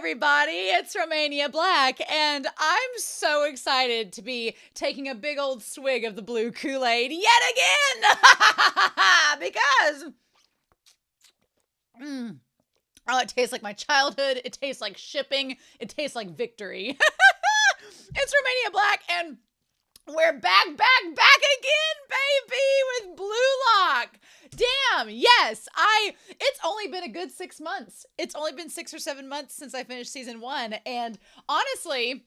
everybody, it's Romania Black, and I'm so excited to be taking a big old swig of the blue Kool-Aid yet again! Because, oh, it tastes like my childhood, it tastes like shipping, it tastes like victory. It's Romania Black, and we're back again, baby, with Blue Lock. Damn, yes, it's only been a good 6 months. It's only been 6 or 7 months since I finished season 1. And honestly,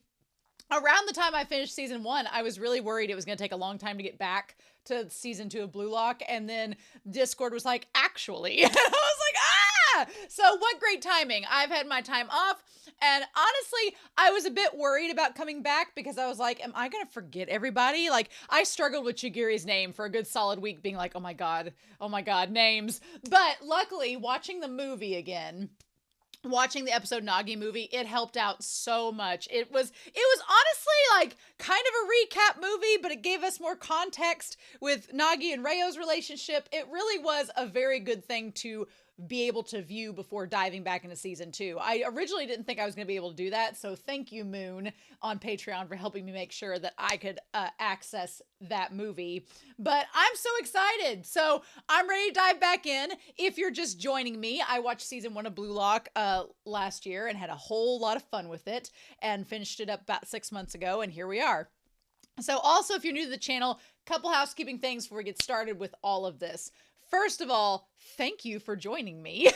around the time I finished season 1, I was really worried it was going to take a long time to get back to season 2 of Blue Lock. And then Discord was like, actually, I was like, ah! So what great timing. I've had my time off. And honestly, I was a bit worried about coming back because I was like, am I going to forget everybody? Like, I struggled with Chigiri's name for a good solid week being like, oh my God, names. But luckily, watching the movie again, watching the episode Nagi movie, it helped out so much. It was honestly like kind of a recap movie, but it gave us more context with Nagi and Reyo's relationship. It really was a very good thing to be able to view before diving back into season 2. I originally didn't think I was going to be able to do that, so thank you, Moon, on Patreon for helping me make sure that I could access that movie. But I'm so excited, so I'm ready to dive back in. If you're just joining me, I watched season 1 of Blue Lock last year and had a whole lot of fun with it and finished it up about 6 months ago, and here we are. So also, if you're new to the channel, couple housekeeping things before we get started with all of this. First of all, thank you for joining me and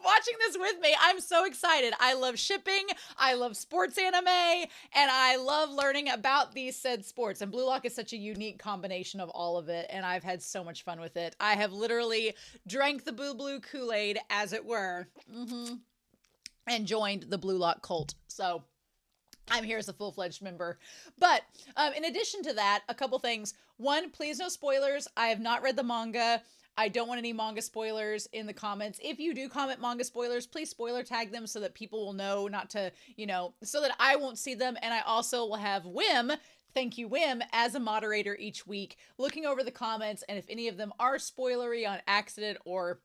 watching this with me. I'm so excited. I love shipping, I love sports anime, and I love learning about these said sports. And Blue Lock is such a unique combination of all of it, and I've had so much fun with it. I have literally drank the blue Kool-Aid, as it were, and joined the Blue Lock cult. So I'm here as a full-fledged member. But in addition to that, a couple things. One, please no spoilers. I have not read the manga. I don't want any manga spoilers in the comments. If you do comment manga spoilers, please spoiler tag them so that people will know not to, so that I won't see them. And I also will have Wim, thank you, Wim, as a moderator each week, looking over the comments. And if any of them are spoilery on accident or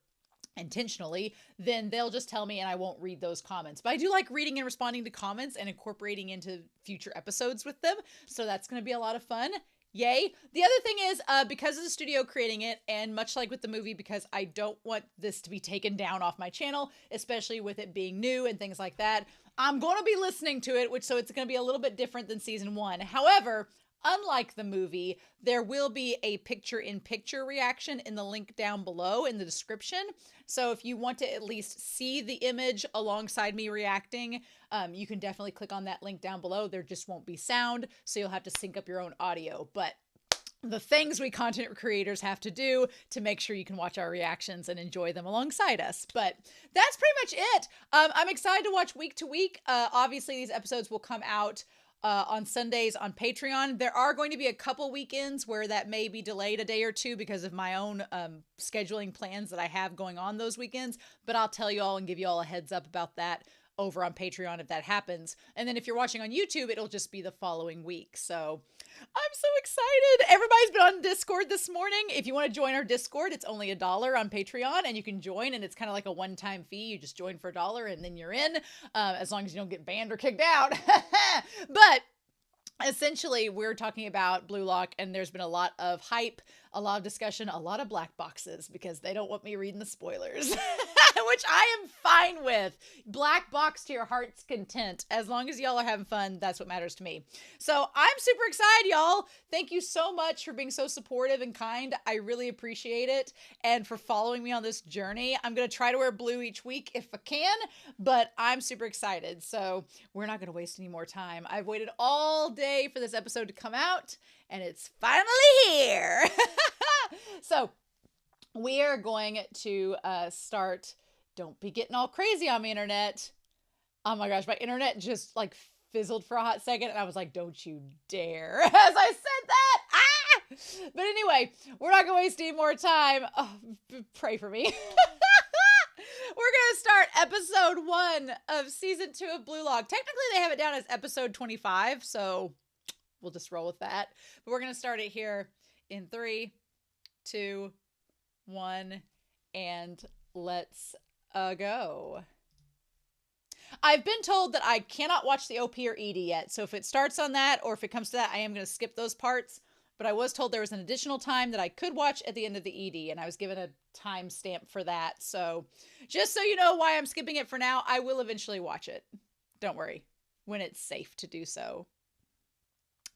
intentionally, then they'll just tell me and I won't read those comments. But I do like reading and responding to comments and incorporating into future episodes with them. So that's going to be a lot of fun. Yay. The other thing is, because of the studio creating it, and much like with the movie, because I don't want this to be taken down off my channel, especially with it being new and things like that, I'm going to be listening to it, so it's going to be a little bit different than season 1. However, unlike the movie, there will be a picture-in-picture reaction in the link down below in the description. So if you want to at least see the image alongside me reacting, you can definitely click on that link down below. There just won't be sound, so you'll have to sync up your own audio. But the things we content creators have to do to make sure you can watch our reactions and enjoy them alongside us. But that's pretty much it. I'm excited to watch week to week. Obviously, these episodes will come out on Sundays on Patreon. There are going to be a couple weekends where that may be delayed a day or two because of my own scheduling plans that I have going on those weekends, but I'll tell you all and give you all a heads up about that over on Patreon if that happens. And then if you're watching on YouTube, it'll just be the following week. So I'm so excited. Everybody's been on Discord this morning. If you want to join our Discord, it's only $1 on Patreon and you can join, and it's kind of like a one-time fee. You just join for $1 and then you're in, as long as you don't get banned or kicked out. But essentially, we're talking about Blue Lock, and there's been a lot of hype, a lot of discussion, a lot of black boxes because they don't want me reading the spoilers, which I am fine with. Black box to your heart's content. As long as y'all are having fun, that's what matters to me. So I'm super excited, y'all. Thank you so much for being so supportive and kind. I really appreciate it. And for following me on this journey. I'm going to try to wear blue each week if I can, but I'm super excited. So we're not going to waste any more time. I've waited all day for this episode to come out, and it's finally here. So we are going to start. Don't be getting all crazy on me, internet. Oh my gosh, my internet just like fizzled for a hot second, and I was like, don't you dare, as I said that. But anyway, we're not gonna waste any more time. Oh, pray for me. We're gonna start episode 1 of season 2 of Blue Lock. Technically, they have it down as episode 25, so we'll just roll with that. But we're gonna start it here in 3, 2, 1, and let's go. I've been told that I cannot watch the OP or ED yet. So if it starts on that, or if it comes to that, I am going to skip those parts. But I was told there was an additional time that I could watch at the end of the ED, and I was given a time stamp for that. So just so you know why I'm skipping it for now, I will eventually watch it. Don't worry, when it's safe to do so.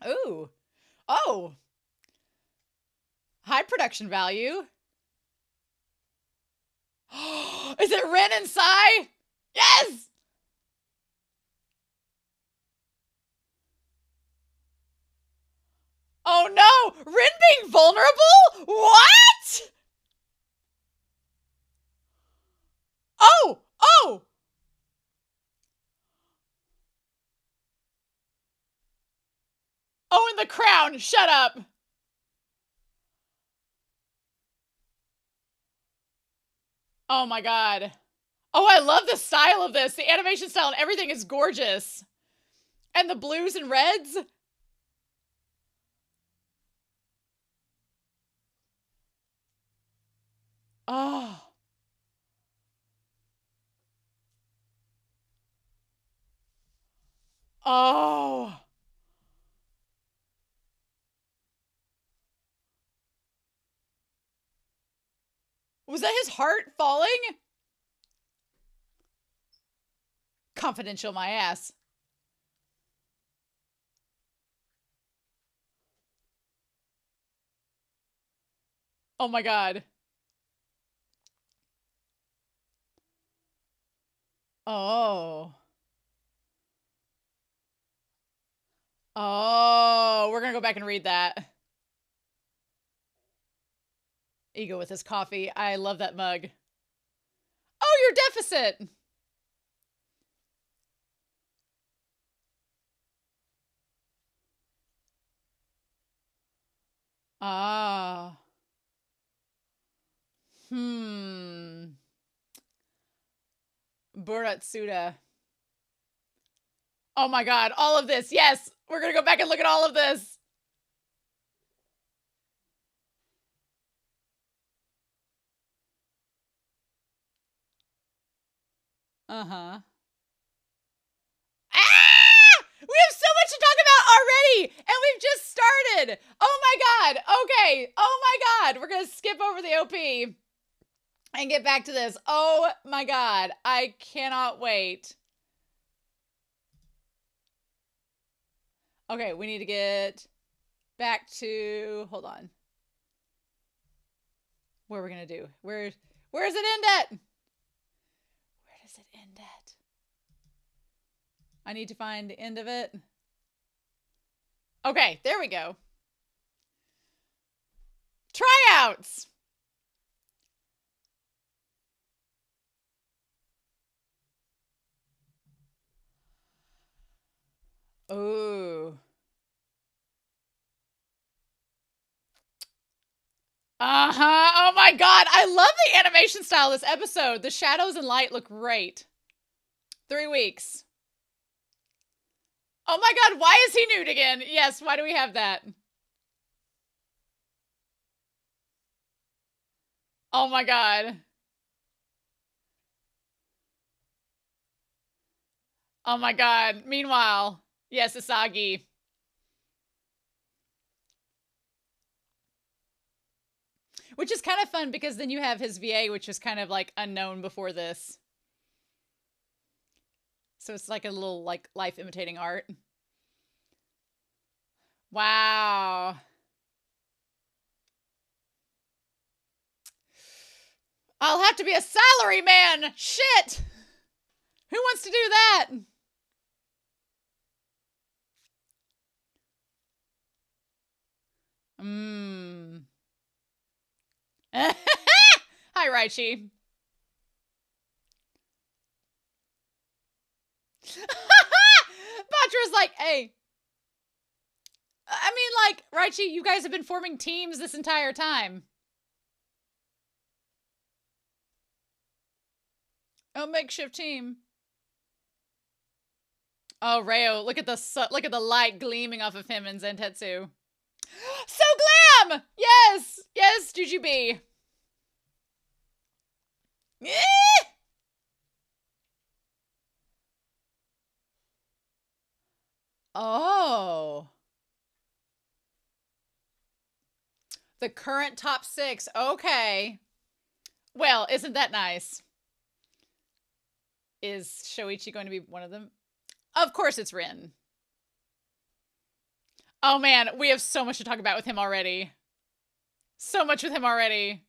Ooh. Oh. High production value. Is it Ren and Sai? Yes! Oh no! Rin being vulnerable? What? Oh! Oh! Oh, and the crown! Shut up! Oh my god. Oh, I love the style of this. The animation style and everything is gorgeous. And the blues and reds. Oh. Oh. Was that his heart falling? Confidential, my ass. Oh my god. Oh. Oh, we're gonna go back and read that. Ego with his coffee. I love that mug. Oh, your deficit. Ah. Buratsuda. Oh my god, all of this. Yes, we're gonna go back and look at all of this. Uh-huh. Ah! We have so much to talk about already, and we've just started. Oh my god. Okay. Oh my god. We're gonna skip over the OP and get back to this. Oh my god. I cannot wait. Okay, we need to get back to, hold on. What are we gonna do? Where's it end at? Where does it end at? I need to find the end of it. Okay, there we go. Tryouts. Ooh. Uh-huh. Oh my god. I love the animation style of this episode. The shadows and light look great. 3 weeks. Oh my god, why is he nude again? Yes, why do we have that? Oh my god. Oh my god. Meanwhile, yes, Asagi. Which is kind of fun because then you have his VA, which is kind of like unknown before this. So it's like a little like life imitating art. Wow. I'll have to be a salary man. Shit. Who wants to do that? Hi, Raichi. Batra's like, hey. I mean, like, Raichi, you guys have been forming teams this entire time. A makeshift team. Oh, Reo, look at the light gleaming off of him and Zentetsu. So glam! Yes! Yes, Jujubee. Oh. The current top 6. Okay. Well, isn't that nice? Is Shoichi going to be one of them? Of course it's Rin. Oh man, we have so much to talk about with him already. So much with him already.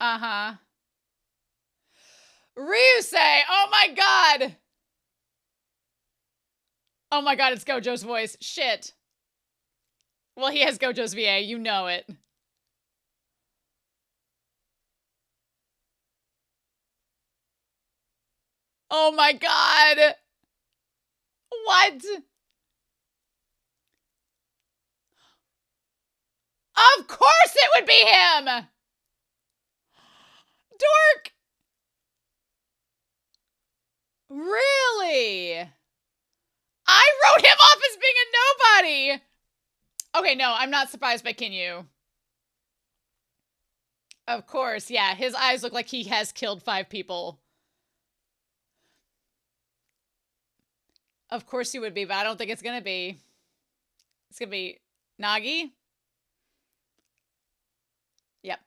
Uh-huh. Ryusei! Oh my god! Oh my god, it's Gojo's voice. Shit. Well, he has Gojo's VA, you know it. Oh my god! What? Of course it would be him! Dork! Really? I wrote him off as being a nobody! Okay, no, I'm not surprised by Kinyu. Of course, yeah, his eyes look like he has killed 5 people. Of course he would be, but I don't think it's gonna be. It's gonna be Nagi? Yep.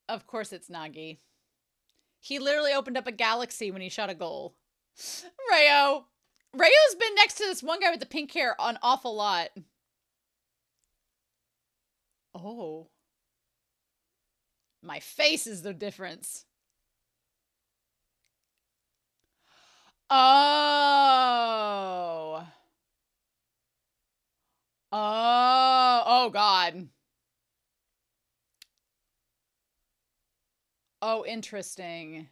Of course it's Nagi. He literally opened up a galaxy when he shot a goal. Rayo. Rayo's been next to this one guy with the pink hair an awful lot. Oh. My face is the difference. Oh. Oh God. Oh, interesting.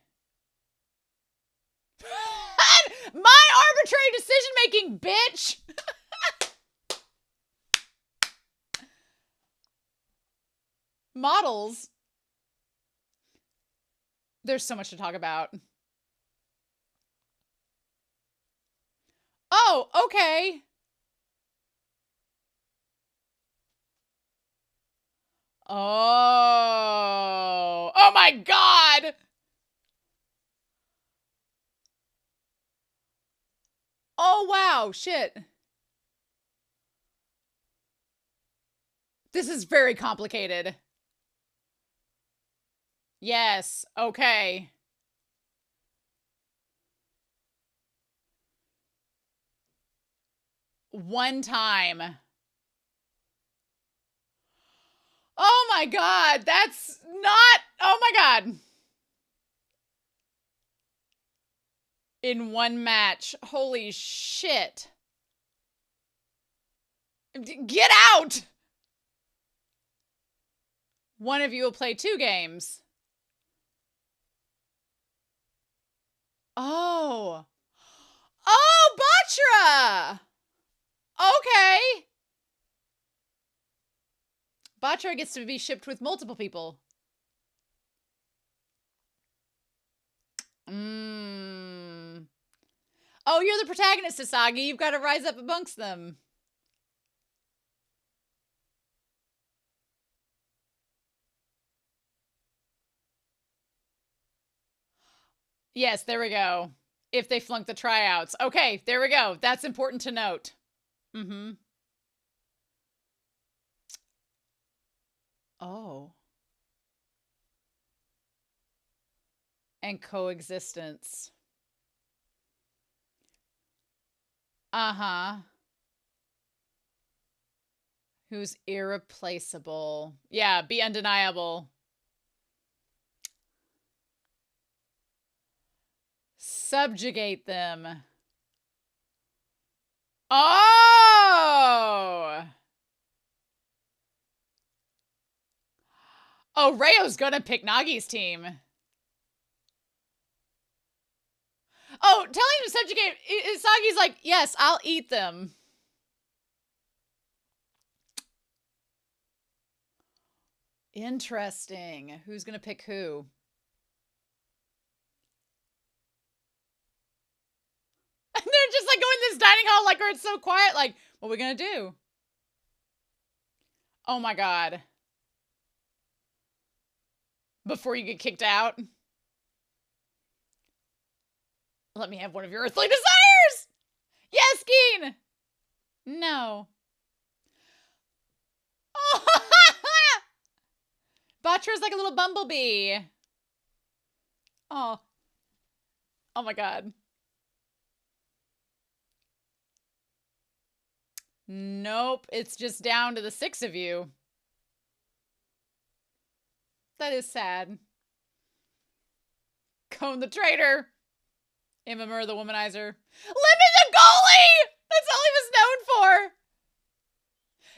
My arbitrary decision-making, bitch! Models. There's so much to talk about. Oh, okay. Oh. Oh my god! Oh wow, shit. This is very complicated. Yes, okay. One time. Oh my god, that's not... Oh my god. In one match. Holy shit. Get out! One of you will play 2 games. Oh. Oh, Batra! Okay. Batra gets to be shipped with multiple people. Oh, you're the protagonist, Asagi. You've got to rise up amongst them. Yes, there we go. If they flunk the tryouts. Okay, there we go. That's important to note. Mm-hmm. Oh. And coexistence. Uh-huh. Who's irreplaceable. Yeah, be undeniable. Subjugate them. Oh! Oh, Rayo's gonna pick Nagi's team. Oh, telling him to subjugate, Isagi's like, yes, I'll eat them. Interesting. Who's gonna pick who? And they're just like going to this dining hall like where it's so quiet, like, what are we gonna do? Oh my god. Before you get kicked out? Let me have one of your earthly desires! Yes, Keen! No. Oh, Batra's like a little bumblebee. Oh. Oh my god. Nope, it's just down to the 6 of you. That is sad. Cone the traitor. Imamur the womanizer. Lemon the goalie! That's all he was known for.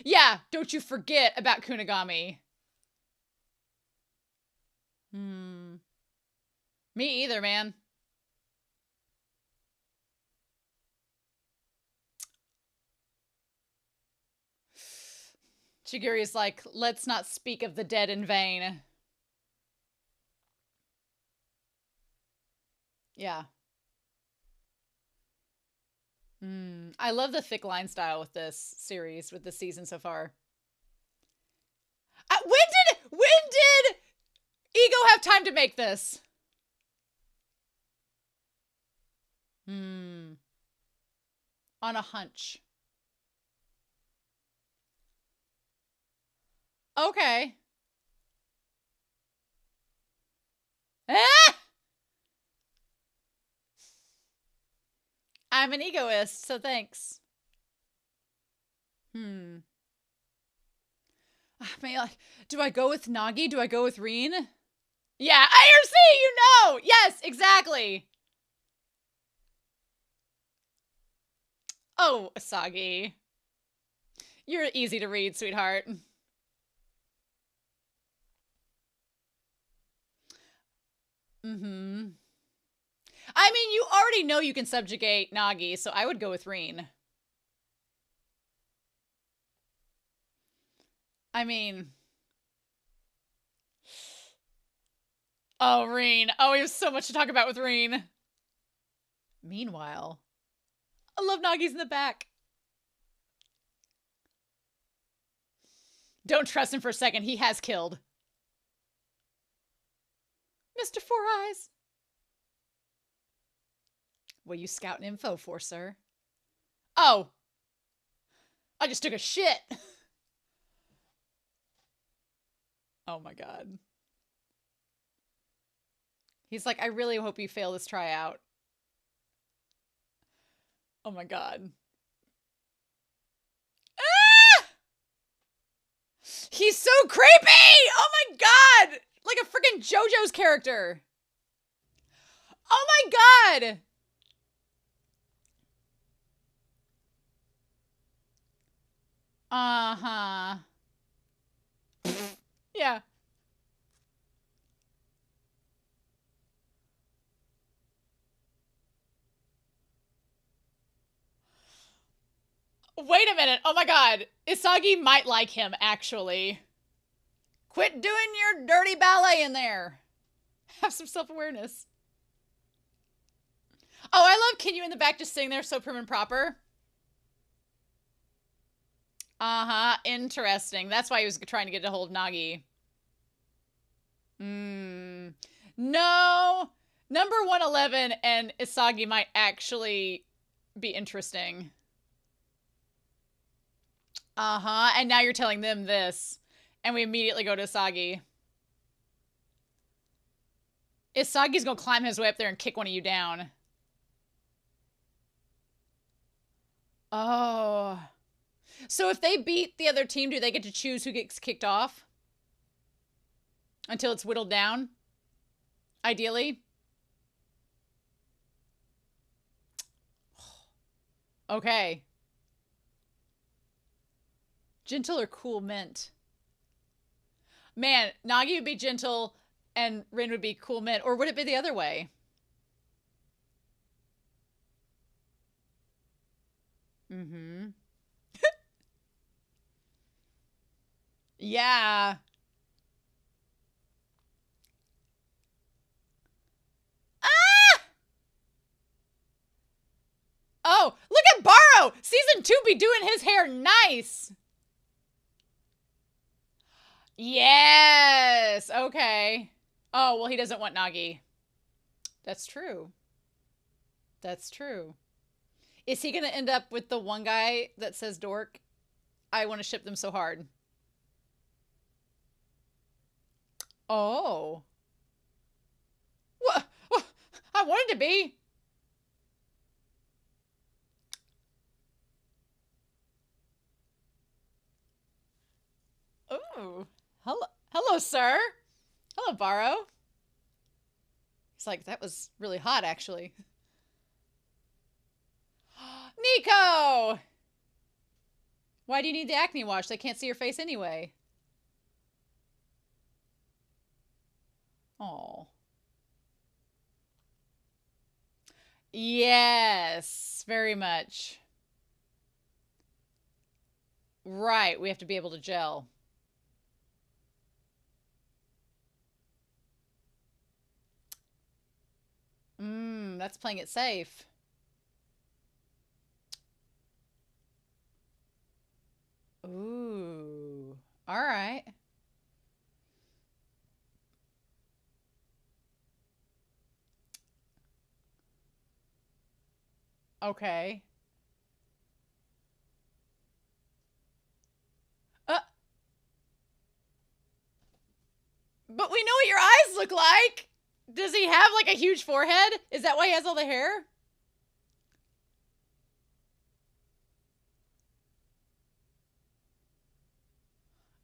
Yeah, don't you forget about Kunigami. Me either, man. Chiguri's like, let's not speak of the dead in vain. Yeah. I love the thick line style with this series, with this season so far. When did Ego have time to make this? On a hunch. Okay. Ah! I'm an egoist, so thanks. I mean, like, do I go with Nagi? Do I go with Reen? Yeah, IRC, you know! Yes, exactly! Oh, Asagi. You're easy to read, sweetheart. I mean, you already know you can subjugate Nagi, so I would go with Reen. I mean... Oh, Reen. Oh, we have so much to talk about with Reen. Meanwhile... I love Nagi's in the back. Don't trust him for a second. He has killed. Mr. Four Eyes. What are you scouting info for, sir? Oh. I just took a shit. Oh my god. He's like, I really hope you fail this tryout. Oh my god. Ah! He's so creepy! Oh my god! Like a freaking JoJo's character. Oh my god! Uh-huh. Yeah. Wait a minute. Oh my god. Isagi might like him, actually. Quit doing your dirty ballet in there. Have some self-awareness. Oh, I love Kinyu in the back just sitting there so prim and proper. Uh-huh. Interesting. That's why he was trying to get a hold of Nagi. No. Number 111 and Isagi might actually be interesting. Uh-huh. And now you're telling them this. And we immediately go to Isagi. Isagi's gonna climb his way up there and kick one of you down. Oh. So if they beat the other team, do they get to choose who gets kicked off? Until it's whittled down? Ideally? Okay. Gentle or cool mint? Man, Nagi would be gentle and Rin would be cool mint. Or would it be the other way? Yeah. Ah! Oh, look at Baro! Season 2 be doing his hair nice. Yes. Okay. Oh, well, he doesn't want Nagi. That's true. That's true. Is he going to end up with the one guy that says dork? I want to ship them so hard. Oh. What? I wanted to be. Ooh. Hello. Hello, sir. Hello, Barrow. He's like, that was really hot, actually. Nico! Why do you need the acne wash? They can't see your face anyway. Oh. Yes, very much. Right, we have to be able to gel. That's playing it safe. Ooh. All right. Okay. Uh, but we know what your eyes look like. Does he have like a huge forehead? Is that why he has all the hair?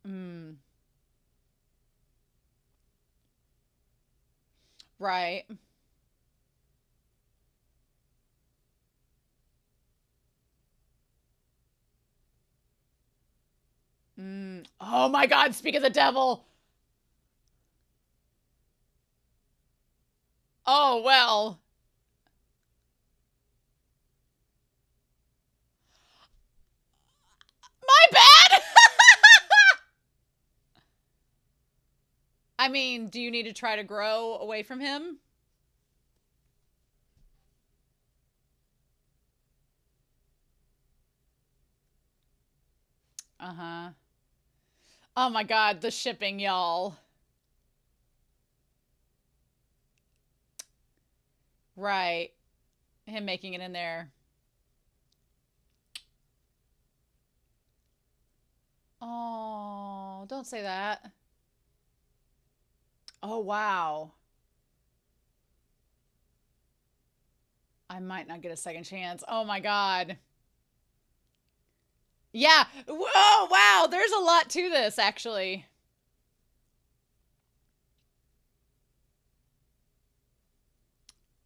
Hmm. Right. Oh my God, speak of the devil. Oh, well. My bad. I mean, do you need to try to grow away from him? Uh-huh. Oh my God, the shipping, y'all. Right. Him making it in there. Oh, don't say that. Oh, wow. I might not get a second chance. Oh my God. Yeah. Oh, wow. There's a lot to this, actually.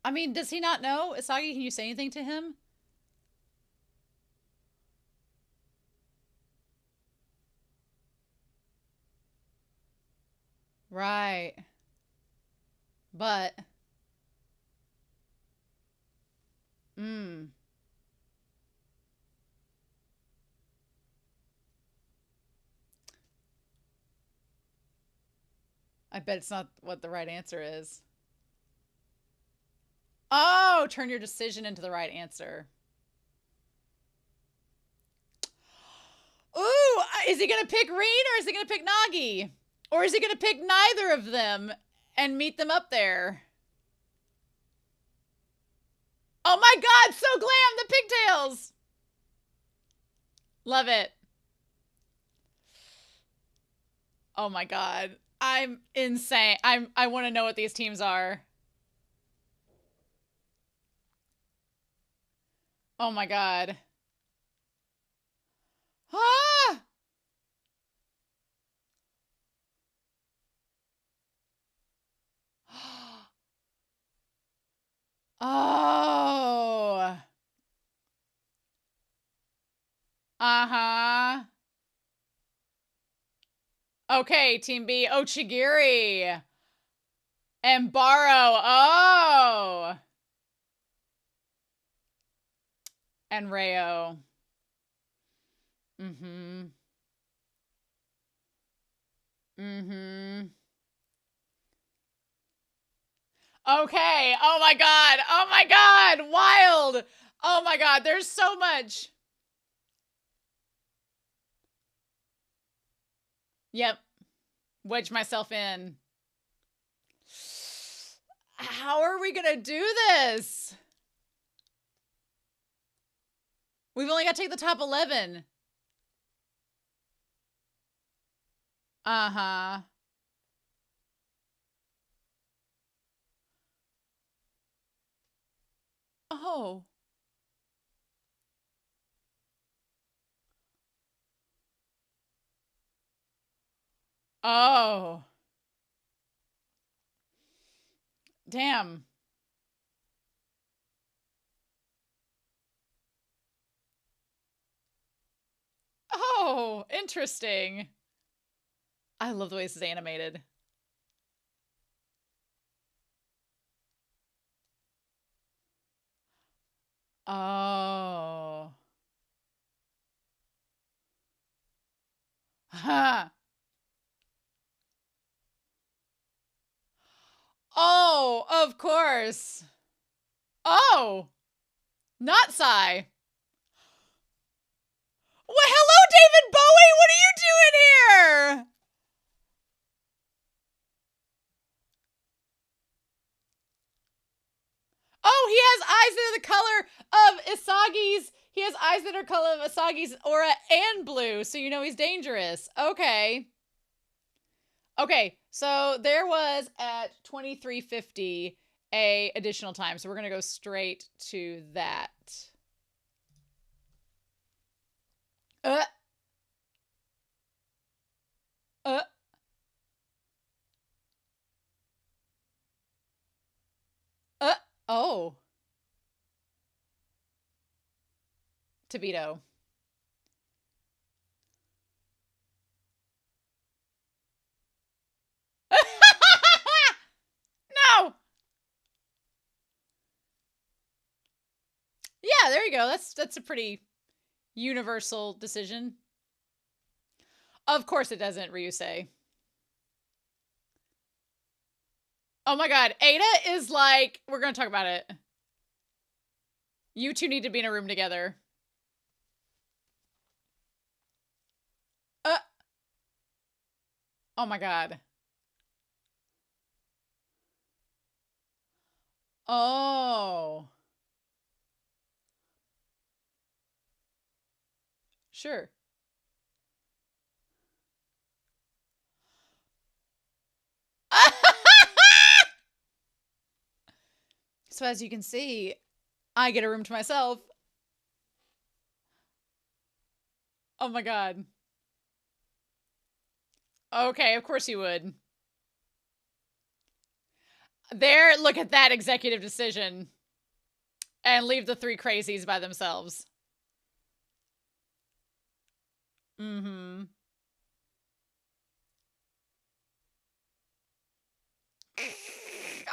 I mean, does he not know? Isagi, can you say anything to him? Right. But, mm, I bet it's not what the right answer is. Oh, turn your decision into the right answer. Ooh, is he going to pick Reen or is he going to pick Nagi? Or is he going to pick neither of them and meet them up there? Oh my God, so glam, the pigtails. Love it. Oh my God. I'm insane. I want to know what these teams are. Oh my God. Ah! Oh. Uh-huh. Okay, Team B. Ochigiri. And Barrow. Oh. And Rayo. Mm-hmm. Mm-hmm. Okay. Oh my God. Oh my God. Wild. Oh my God. There's so much. Yep. Wedge myself in. How are we going to do this? We've only got to take the top 11. Uh-huh. Oh. Oh. Damn. Oh, interesting. I love the way this is animated. Oh. Huh. Oh, of course. Oh. Not Psy. Well, hello, David Bowie. What are you doing here? Oh, he has eyes that are the color of Isagi's. He has eyes that are color of Isagi's aura and blue, so you know he's dangerous. Okay. Okay, so there was at 2350 a additional time, so we're gonna go straight to that. Uh. Oh. Tobito. No! Yeah, there you go. That's a pretty universal decision. Of course it doesn't, Ryusei. Oh my god, Ada is like, we're gonna talk about it. You two need to be in a room together. Oh my god. Oh. Sure. So as you can see, I get a room to myself. Oh my god. Okay, of course you would. There, look at that executive decision. And leave the three crazies by themselves. Mm-hmm.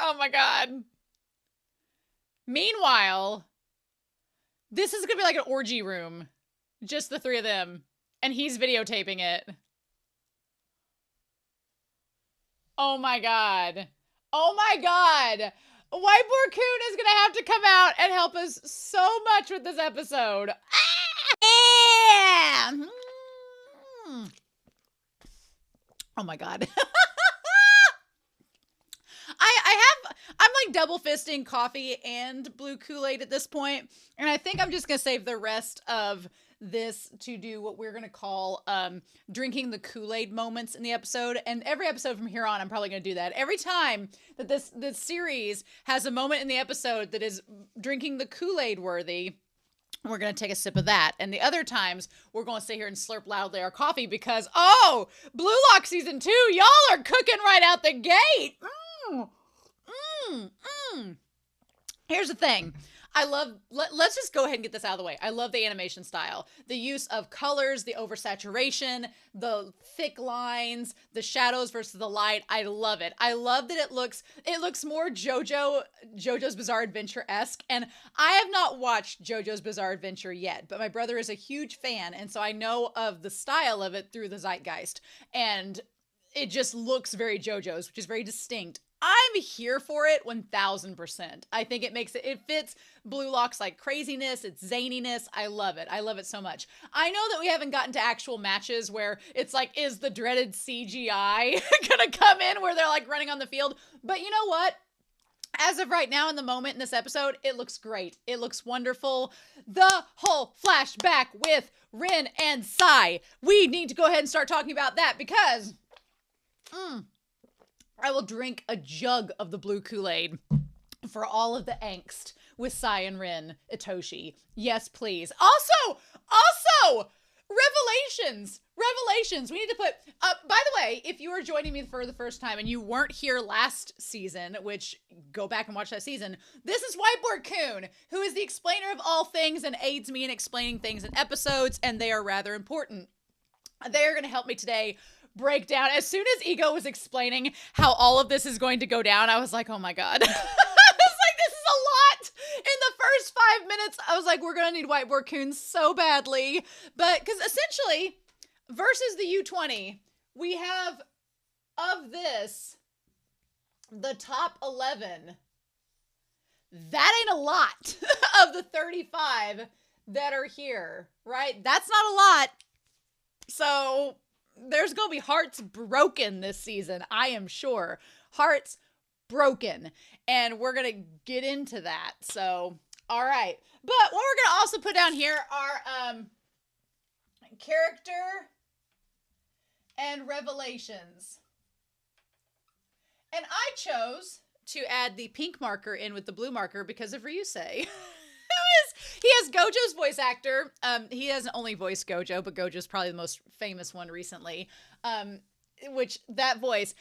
Oh my god. Meanwhile, this is gonna be like an orgy room. Just the three of them. And he's videotaping it. Oh my god. Oh my god. Whiteboard Coon is gonna have to come out and help us so much with this episode. Ah! Yeah! Oh my god. I'm like double fisting coffee and blue Kool-Aid at this point, and I think I'm just gonna save the rest of this to do what we're gonna call drinking the Kool-Aid moments in the episode. And every episode from here on, I'm probably gonna do that. Every time that this series has a moment in the episode that is drinking the Kool-Aid worthy, we're going to take a sip of that. And the other times, we're going to sit here and slurp loudly our coffee because, oh, Blue Lock Season 2, y'all are cooking right out the gate. Here's the thing. Let's just go ahead and get this out of the way. I love the animation style. The use of colors, the oversaturation, the thick lines, the shadows versus the light. I love it. I love that it looks more JoJo's Bizarre Adventure-esque. And I have not watched JoJo's Bizarre Adventure yet, but my brother is a huge fan. And so I know of the style of it through the zeitgeist. And it just looks very JoJo's, which is very distinct. I'm here for it 1000%. I think it fits Blue Lock's like craziness, its zaniness. I love it. I love it so much. I know that we haven't gotten to actual matches where it's like, is the dreaded CGI gonna come in where they're like running on the field? But you know what? as of right now in the moment in this episode, it looks great. It looks wonderful. The whole flashback with Rin and Sai. We need to go ahead and start talking about that because I will drink a jug of the blue Kool-Aid for all of the angst with Sai and Rin Itoshi. Yes, please. Also, revelations. We need to put, by the way, if you are joining me for the first time and you weren't here last season, which go back and watch that season, this is Whiteboard Coon, who is the explainer of all things and aids me in explaining things in episodes, and they are rather important. They are going to help me today break down. As soon as Ego was explaining how all of this is going to go down, I was like, oh my God. I was like, this is a lot. In the first 5 minutes, I was like, we're going to need Whiteboard Coon so badly. But because essentially, versus the U20, we have of this, the top 11. That ain't a lot of the 35 that are here, right? That's not a lot. So there's going to be hearts broken this season, I am sure. Hearts broken. And we're going to get into that. So, all right. But what we're going to also put down here are character and revelations. And I chose to add the pink marker in with the blue marker because of Ryusei. He has Gojo's voice actor. He hasn't only voiced Gojo, but Gojo's probably the most famous one recently. Which, that voice,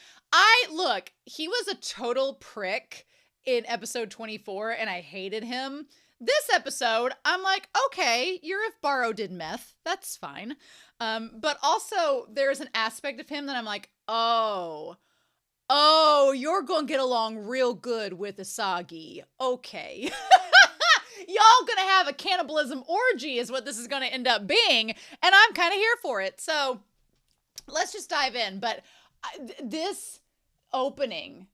he was a total prick in episode 24, and I hated him. This episode, I'm like, okay, you're if Baro did meth. That's fine. But also, there's an aspect of him that I'm like, oh, you're gonna get along real good with Asagi. Okay. Y'all gonna have a cannibalism orgy is what this is gonna end up being, and I'm kind of here for it. So let's just dive in. But this opening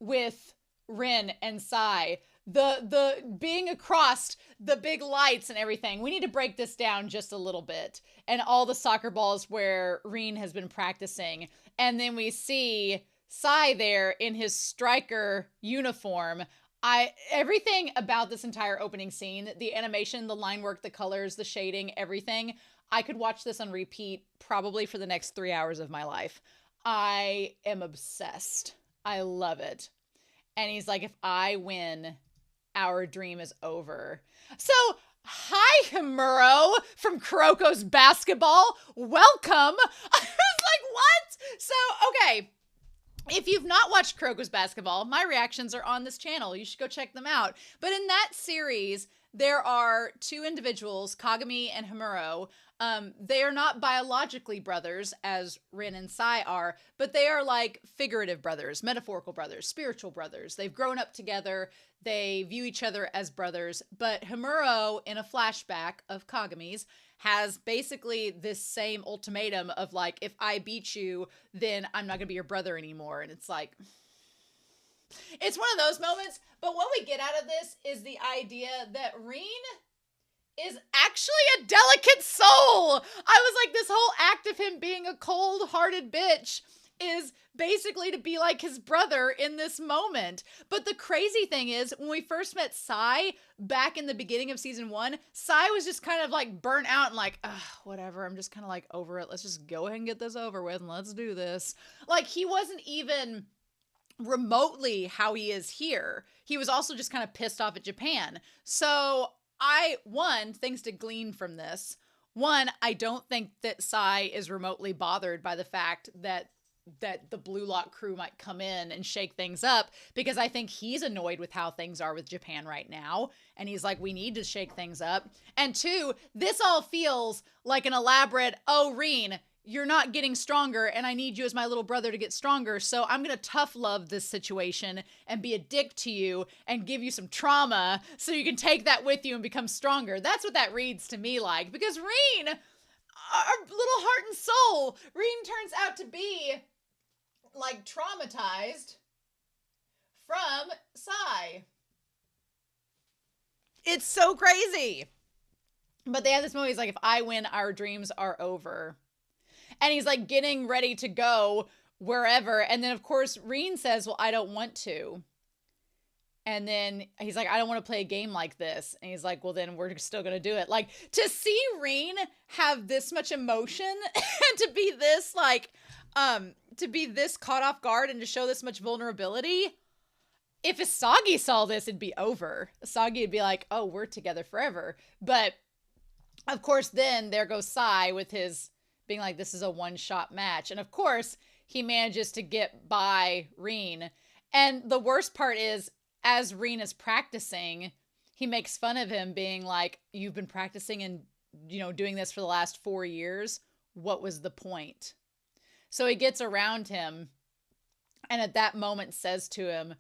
with Rin and Sai, the being across the big lights and everything, we need to break this down just a little bit. And all the soccer balls where Rin has been practicing, and then we see Sai there in his striker uniform. Everything about this entire opening scene, the animation, the line work, the colors, the shading, everything, I could watch this on repeat probably for the next 3 hours of my life. I am obsessed. I love it. And he's like, if I win, our dream is over. So, hi, Himuro from Kuroko's Basketball. Welcome. I was like, what? So, okay. If you've not watched Kuroko's Basketball, my reactions are on this channel. You should go check them out. But in that series, there are two individuals, Kagami and Himuro. They are not biologically brothers, as Rin and Sai are, but they are like figurative brothers, metaphorical brothers, spiritual brothers. They've grown up together. They view each other as brothers. But Himuro, in a flashback of Kagami's, has basically this same ultimatum of like, if I beat you, then I'm not gonna be your brother anymore. And it's like, it's one of those moments. But what we get out of this is the idea that Rin is actually a delicate soul. I was like, this whole act of him being a cold-hearted bitch is basically to be like his brother in this moment. But the crazy thing is, when we first met Sai back in the beginning of season 1, Sai was just kind of like burnt out and like, whatever, I'm just kind of like over it. Let's just go ahead and get this over with and let's do this. Like, he wasn't even remotely how he is here. He was also just kind of pissed off at Japan. So things to glean from this. One, I don't think that Sai is remotely bothered by the fact that the Blue Lock crew might come in and shake things up, because I think he's annoyed with how things are with Japan right now. And he's like, we need to shake things up. And two, this all feels like an elaborate, oh, Rin, you're not getting stronger and I need you as my little brother to get stronger. So I'm going to tough love this situation and be a dick to you and give you some trauma so you can take that with you and become stronger. That's what that reads to me like, because Rin, our little heart and soul, Rin turns out to be like traumatized from Sai. It's so crazy. But they have this moment, he's like, if I win, our dreams are over. And he's like getting ready to go wherever. And then of course Rin says, well, I don't want to. And then he's like, I don't want to play a game like this. And he's like, well, then we're still going to do it. Like, to see Reen have this much emotion and to be this, like, to be this caught off guard and to show this much vulnerability. If Asagi saw this, it'd be over. Asagi would be like, oh, we're together forever. But, of course, then there goes Sai with his being like, this is a one-shot match. And, of course, he manages to get by Reen. And the worst part is, as Reen is practicing, he makes fun of him being like, you've been practicing and, you know, doing this for the last 4 years. What was the point? So he gets around him and at that moment says to him,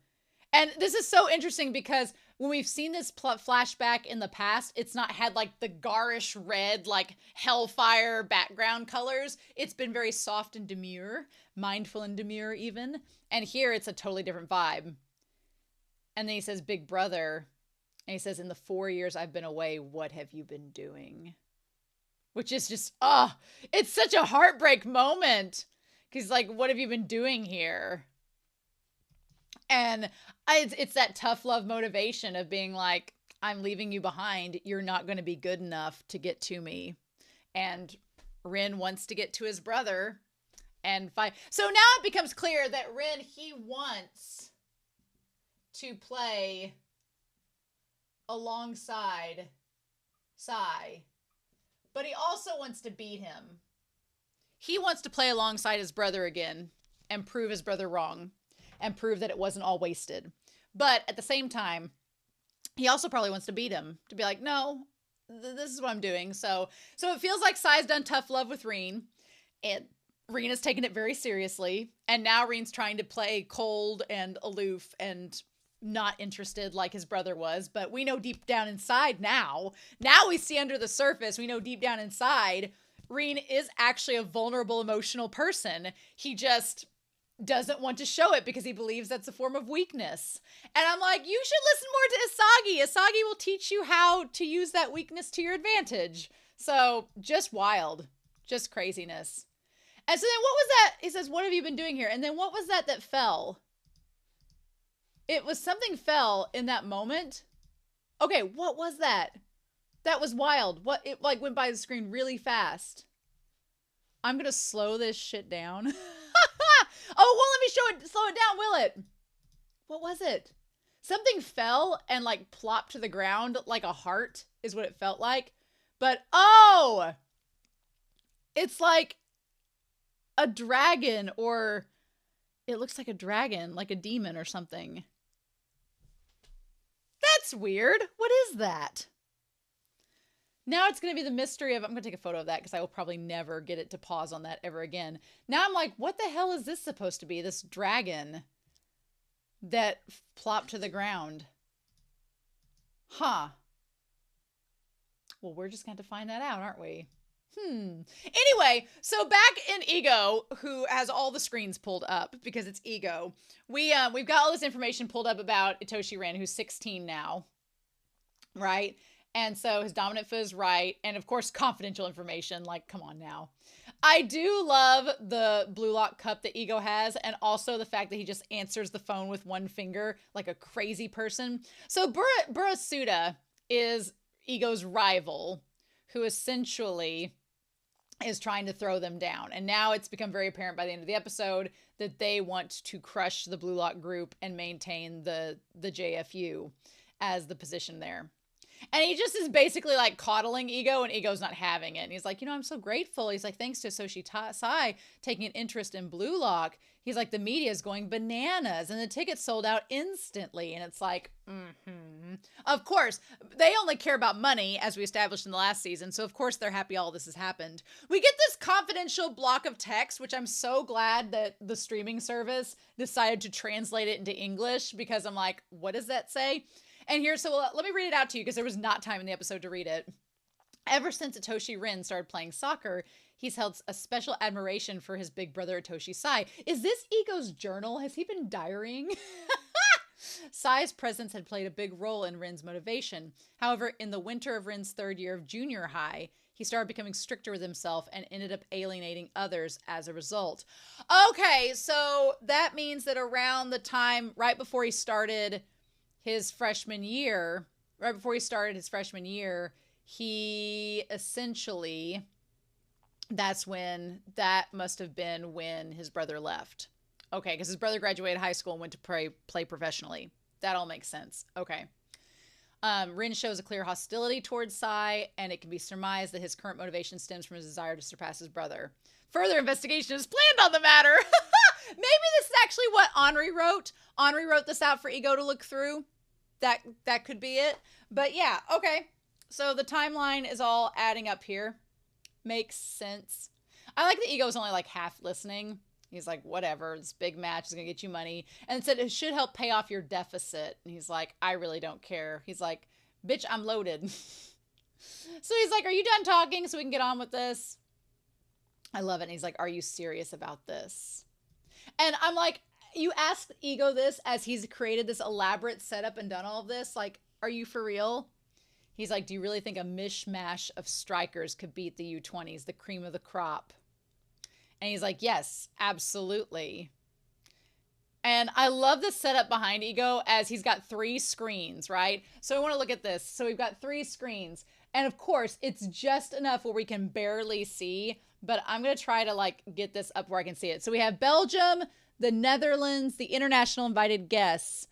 and this is so interesting because when we've seen this flashback in the past, it's not had like the garish red, like hellfire background colors. It's been very soft and demure, mindful and demure even. And here it's a totally different vibe. And then he says, big brother. And he says, in the 4 years I've been away, what have you been doing? Which is just, it's such a heartbreak moment. Because like, what have you been doing here? And it's that tough love motivation of being like, I'm leaving you behind. You're not going to be good enough to get to me. And Rin wants to get to his brother and fight. So now it becomes clear that Rin, he wants to play alongside Sai, but he also wants to beat him. He wants to play alongside his brother again and prove his brother wrong and prove that it wasn't all wasted. But at the same time, he also probably wants to beat him, to be like, no, this is what I'm doing. So it feels like Sai's done tough love with Reen, and Reen has taken it very seriously. And now Reen's trying to play cold and aloof and not interested like his brother was. But we know deep down inside now we see under the surface, we know deep down inside, Reen is actually a vulnerable, emotional person. He just doesn't want to show it because he believes that's a form of weakness. And I'm like, you should listen more to Asagi. Asagi will teach you how to use that weakness to your advantage. So just wild, just craziness. And so then what was that? He says, what have you been doing here? And then what was that fell? It was something fell in that moment. Okay, what was that? That was wild. What, it like went by the screen really fast. I'm going to slow this shit down. Oh, well, let me slow it down, will it? What was it? Something fell and like plopped to the ground like a heart is what it felt like. But, oh, it's like a dragon, or it looks like a dragon, like a demon or something. That's weird. What is that? Now it's going to be the mystery of, I'm going to take a photo of that because I will probably never get it to pause on that ever again. Now I'm like, what the hell is this supposed to be? This dragon that plopped to the ground. Huh. Well, we're just going to find that out, aren't we? Anyway, so back in Ego, who has all the screens pulled up because it's Ego, we've got all this information pulled up about Itoshi Rin, who's 16 now, right? And so his dominant foot is right. And of course, confidential information. Like, come on now. I do love the Blue Lock cup that Ego has. And also the fact that he just answers the phone with one finger like a crazy person. So Burasuda is Ego's rival, who essentially is trying to throw them down. And now it's become very apparent by the end of the episode that they want to crush the Blue Lock group and maintain the JFU as the position there. And he just is basically like coddling Ego, and Ego's not having it. And he's like, I'm so grateful. He's like, thanks to Soshi Sai taking an interest in Blue Lock, he's like, the media is going bananas and the tickets sold out instantly. And it's like, Of course, they only care about money, as we established in the last season. So of course they're happy all this has happened. We get this confidential block of text, which I'm so glad that the streaming service decided to translate it into English, because I'm like, what does that say? And here, so let me read it out to you because there was not time in the episode to read it. Ever since Itoshi Rin started playing soccer, he's held a special admiration for his big brother Itoshi Sai. Is this Ego's journal? Has he been diarying? Sai's presence had played a big role in Rin's motivation. However, in the winter of Rin's third year of junior high, he started becoming stricter with himself and ended up alienating others as a result. Okay, so that means that around the time, right before he started his freshman year, right before he started his freshman year, he essentially, that must have been when his brother left. Okay, because his brother graduated high school and went to play professionally. That all makes sense. Okay. Rin shows a clear hostility towards Sai, and it can be surmised that his current motivation stems from his desire to surpass his brother. Further investigation is planned on the matter. Maybe this is actually what Henri wrote. Henri wrote this out for Ego to look through. That could be it. But yeah, okay. So the timeline is all adding up here. Makes sense. I like that Ego's only like half listening. He's like, whatever, this big match is going to get you money. And it said it should help pay off your deficit. And he's like, I really don't care. He's like, bitch, I'm loaded. So he's like, are you done talking so we can get on with this? I love it. And he's like, are you serious about this? And I'm like, you asked Ego this as he's created this elaborate setup and done all of this. Like, are you for real? He's like, do you really think a mishmash of strikers could beat the U20s, the cream of the crop? And he's like, yes, absolutely. And I love the setup behind Ego as he's got 3 screens, right? So I want to look at this. So we've got 3 screens. And of course, it's just enough where we can barely see. But I'm going to try to like get this up where I can see it. So we have Belgium, the Netherlands, the international invited guests,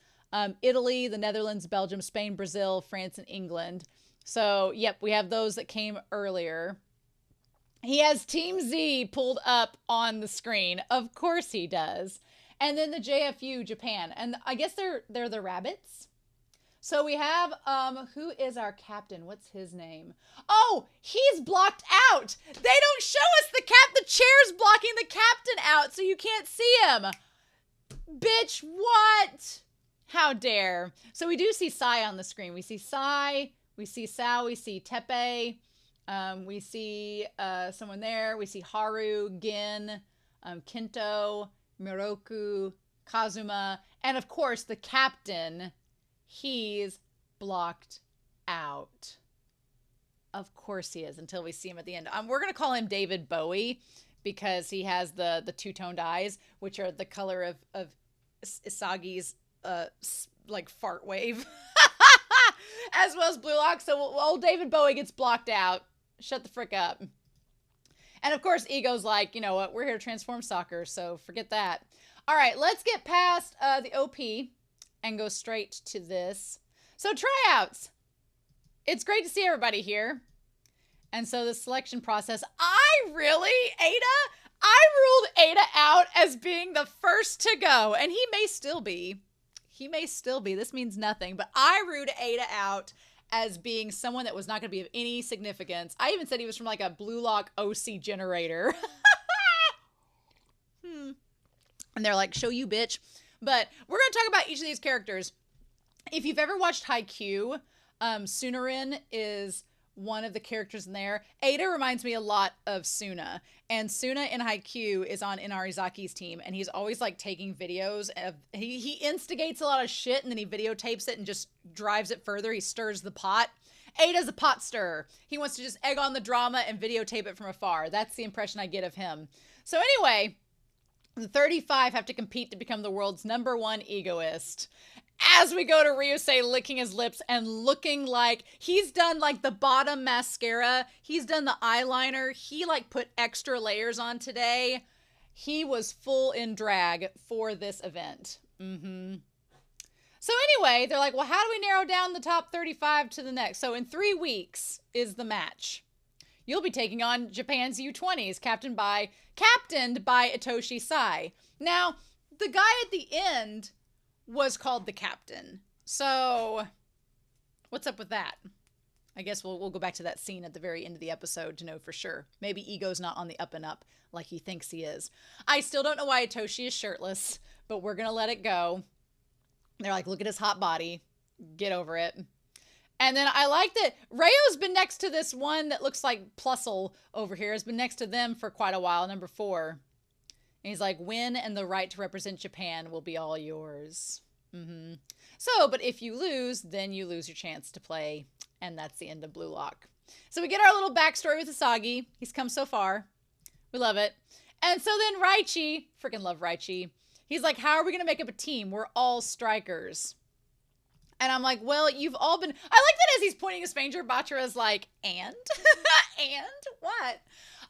Italy, the Netherlands, Belgium, Spain, Brazil, France, and England. So, yep, we have those that came earlier. He has Team Z pulled up on the screen. Of course he does. And then the JFU, Japan. And I guess they're the rabbits. So we have, who is our captain? What's his name? Oh, he's blocked out. They don't show us the chair's blocking the captain out, so you can't see him. Bitch, what? How dare. So we do see Sai on the screen. We see Sai, we see Sao, we see Tepe. We see someone there. We see Haru, Gin, Kinto, Miroku, Kazuma, and of course the captain. He's blocked out. Of course he is, until we see him at the end. We're going to call him David Bowie because he has the two-toned eyes, which are the color of Isagi's like fart wave. As well as Blue Lock. So old David Bowie gets blocked out. Shut the frick up. And of course, Ego's like, you know what? We're here to transform soccer, so forget that. All right, let's get past the OP and go straight to this. So tryouts. It's great to see everybody here. And so the selection process. I ruled Ada out as being the first to go. And he may still be. He may still be. This means nothing. But I ruled Ada out as being someone that was not going to be of any significance. I even said he was from like a Blue Lock OC generator. And they're like, show you, bitch. But we're going to talk about each of these characters. If you've ever watched Haikyuu, Sunarin is one of the characters in there. Ada reminds me a lot of Suna. And Suna in Haikyuu is on Inarizaki's team. And he's always like taking videos of, he instigates a lot of shit and then he videotapes it and just drives it further. He stirs the pot. Ada's a pot stirrer. He wants to just egg on the drama and videotape it from afar. That's the impression I get of him. So anyway, the 35 have to compete to become the world's #1 egoist. As we go to Ryusei licking his lips and looking like he's done like the bottom mascara. He's done the eyeliner. He like put extra layers on today. He was full in drag for this event. So anyway, they're like, well, how do we narrow down the top 35 to the next? So in 3 weeks is the match. You'll be taking on Japan's U20s, captained by Itoshi Sai. Now, the guy at the end was called the captain. So, what's up with that? I guess we'll go back to that scene at the very end of the episode to know for sure. Maybe Ego's not on the up and up like he thinks he is. I still don't know why Itoshi is shirtless, but we're going to let it go. They're like, look at his hot body. Get over it. And then I like that Rayo's been next to this one that looks like Plusle over here. Has been next to them for quite a while, number 4. And he's like, win and the right to represent Japan will be all yours. So, but if you lose, then you lose your chance to play. And that's the end of Blue Lock. So we get our little backstory with Asagi. He's come so far. We love it. And so then Raichi, freaking love Raichi. He's like, how are we going to make up a team? We're all strikers. And I'm like, well, you've all been, I like that as he's pointing his finger, Bachara's like, and? And what?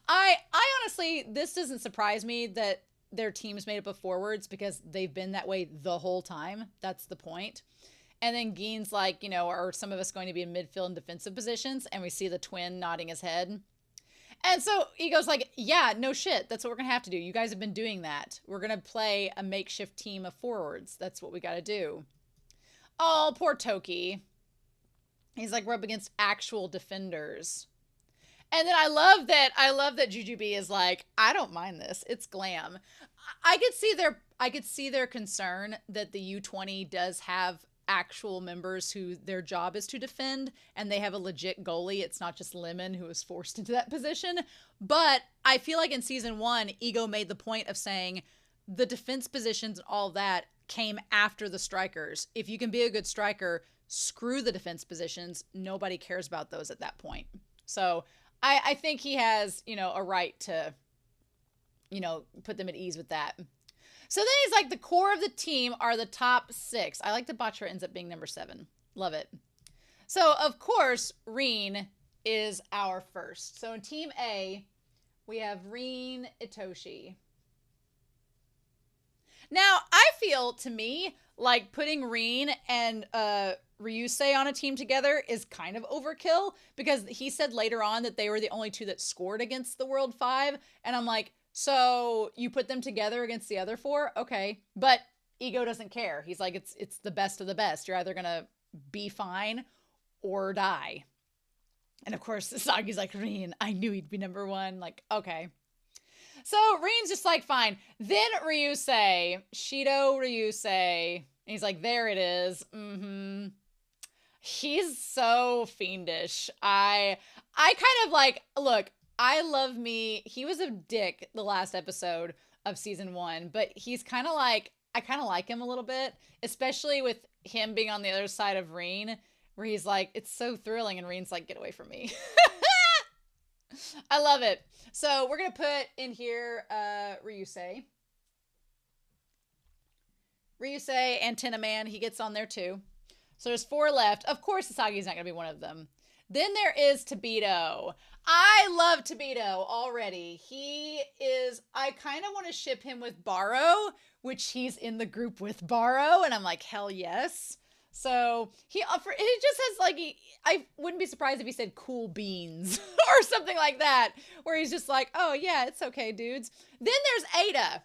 I honestly, this doesn't surprise me that their team's made up of forwards because they've been that way the whole time. That's the point. And then Gein's like, are some of us going to be in midfield and defensive positions? And we see the twin nodding his head. And so Ego's like, yeah, no shit. That's what we're going to have to do. You guys have been doing that. We're going to play a makeshift team of forwards. That's what we got to do. Oh, poor Toki. He's like, we're up against actual defenders. And then I love that Jujubee is like, I don't mind this. It's glam. I could see their concern that the U20 does have actual members who their job is to defend, and they have a legit goalie. It's not just Lemon who was forced into that position. But I feel like in season 1, Ego made the point of saying the defense positions and all that came after the strikers. If you can be a good striker, screw the defense positions. Nobody cares about those at that point. So I think he has, a right to, put them at ease with that. So then he's like, the core of the team are the top 6. I like that Bachara ends up being number 7. Love it. So, of course, Reen is our first. So in Team A, we have Reen Itoshi. Now, I feel, to me, like putting Reen and Ryusei on a team together is kind of overkill because he said later on that they were the only 2 that scored against the World 5. And I'm like, so you put them together against the other 4? Okay. But Ego doesn't care. He's like, it's the best of the best. You're either going to be fine or die. And of course, Sagi's like, Reen, I knew he'd be number 1. Like, okay. So Reen's just like, fine. Then Ryusei, Shido Ryusei. And he's like, there it is. Mm-hmm. He's so fiendish. I kind of like, look, I love me. He was a dick the last episode of season 1, but he's kind of like, I kind of like him a little bit, especially with him being on the other side of Reen, where he's like, it's so thrilling. And Reen's like, get away from me. I love it. So we're going to put in here Ryusei. Ryusei, Antenna Man, he gets on there too. So there's 4 left. Of course, Sasagi's not going to be one of them. Then there is Tobito. I love Tobito already. He is, I kind of want to ship him with Baro, which he's in the group with Baro. And I'm like, hell yes. So he just has like, I wouldn't be surprised if he said cool beans or something like that, where he's just like, oh yeah, it's okay, dudes. Then there's Ada.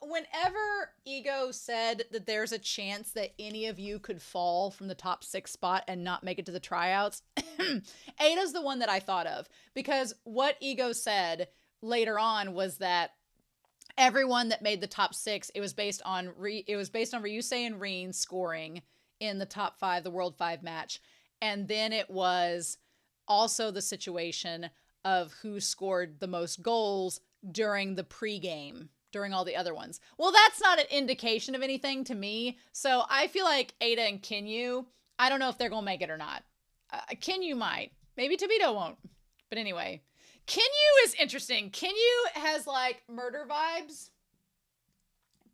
Whenever Ego said that there's a chance that any of you could fall from the top 6 spot and not make it to the tryouts, Ada's the one that I thought of, because what Ego said later on was that everyone that made the top 6, it was based on Ryusei and Reen scoring in the top 5, the World 5 match. And then it was also the situation of who scored the most goals during the pregame, during all the other ones. Well, that's not an indication of anything to me. So I feel like Ada and Kinyu, I don't know if they're going to make it or not. Kinyu might. Maybe Tobito won't. But anyway, Kinyu is interesting. Kinyu has like murder vibes.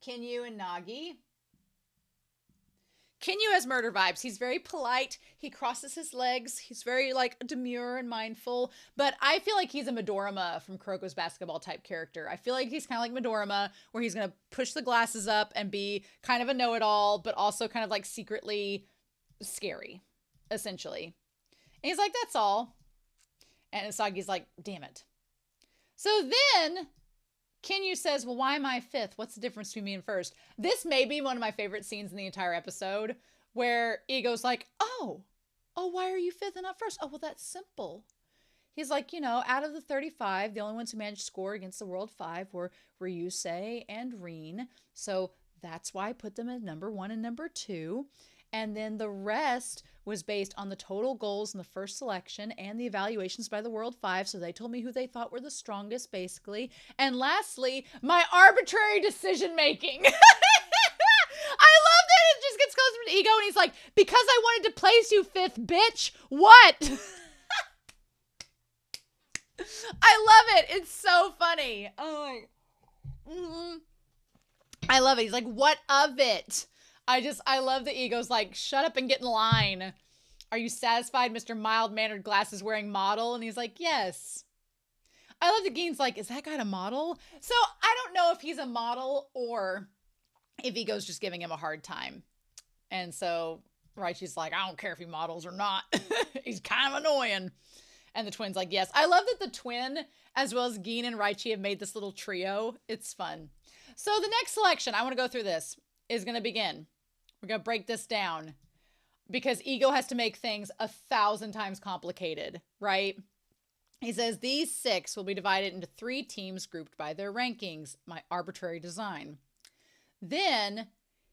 Kinyu and Nagi. Kinyu has murder vibes. He's very polite. He crosses his legs. He's very like demure and mindful. But I feel like he's a Midorima from Kuroko's basketball type character. I feel like he's kind of like Midorima, where he's going to push the glasses up and be kind of a know-it-all, but also kind of like secretly scary, essentially. And he's like, that's all. And Usagi's like, damn it. So then Kinyu says, well, why am I 5th? What's the difference between me and 1st? This may be one of my favorite scenes in the entire episode, where Ego's like, oh, why are you 5th and not 1st? Oh, well, that's simple. He's like, out of the 35, the only ones who managed to score against the World 5 were Ryusei and Reen. So that's why I put them at number 1 and number 2. And then the rest was based on the total goals in the first selection and the evaluations by the World 5. So they told me who they thought were the strongest, basically. And lastly, my arbitrary decision making. I love that it just gets closer to Ego, and he's like, because I wanted to place you 5th, bitch. What? I love it. It's so funny. Oh my. I love it. He's like, what of it? I love the ego's like, shut up and get in line. Are you satisfied, Mr. Mild-mannered glasses wearing model? And he's like, yes. I love that Gein's like, is that guy a model? So I don't know if he's a model or if Ego's just giving him a hard time. And so Raichi's like, I don't care if he models or not. He's kind of annoying. And the twin's like, yes. I love that the twin, as well as Gein and Raichi, have made this little trio. It's fun. So the next selection, I want to go through this, is going to begin. We're going to break this down because Ego has to make things 1,000 times complicated, right? He says these 6 will be divided into 3 teams grouped by their rankings, my arbitrary design. Then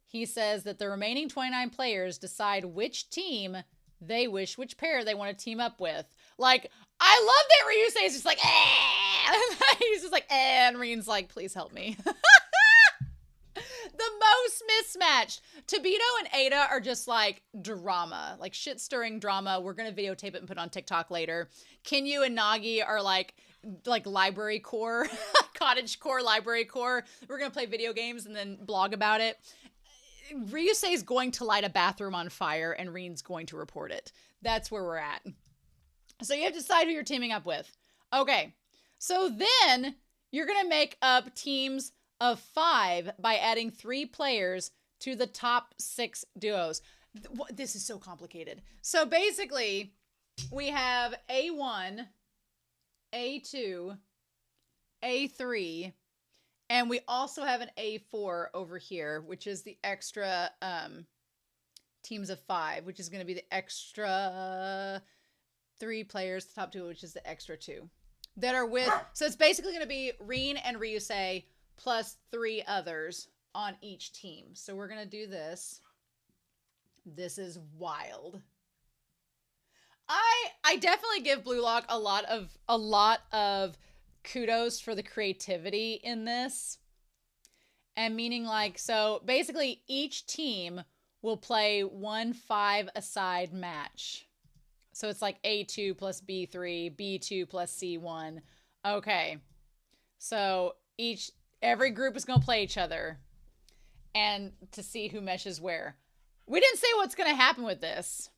he says that the remaining 29 players decide which team they wish, which pair they want to team up with. Like, I love that Ryusei is just like, eh! He's just like, eh, and Rin's like, please help me. The most mismatched. Tobito and Ada are just like drama, like shit-stirring drama. We're going to videotape it and put it on TikTok later. Kinyu and Nagi are like library core, cottage core, library core. We're going to play video games and then blog about it. Ryusei is going to light a bathroom on fire and Rin's going to report it. That's where we're at. So you have to decide who you're teaming up with. Okay. So then you're going to make up teams of 5 by adding 3 players to the top 6 duos. This is so complicated. So basically, we have A1, A2, A3, and we also have an A4 over here, which is the extra teams of 5, which is going to be the extra 3 players, the top 2, which is the extra 2 that are with. So it's basically going to be Rin and Ryusei plus 3 others on each team. So we're going to do this. This is wild. I definitely give Blue Lock a lot of kudos for the creativity in this. And meaning like, so basically each team will play 1 5-a-side match. So it's like A2 plus B3, B2 plus C1. Okay. So every group is going to play each other and to see who meshes where. We didn't say what's going to happen with this.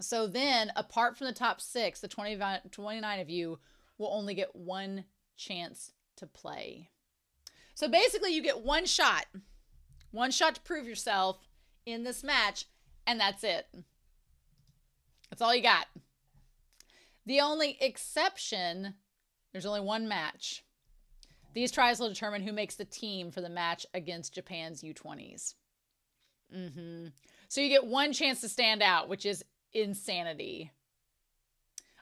So then, apart from the top 6, the 29 of you will only get 1 chance to play. So basically, you get 1 shot. 1 shot to prove yourself in this match, and that's it. That's all you got. The only exception, there's only 1 match. These tries will determine who makes the team for the match against Japan's U20s. So you get 1 chance to stand out, which is insanity.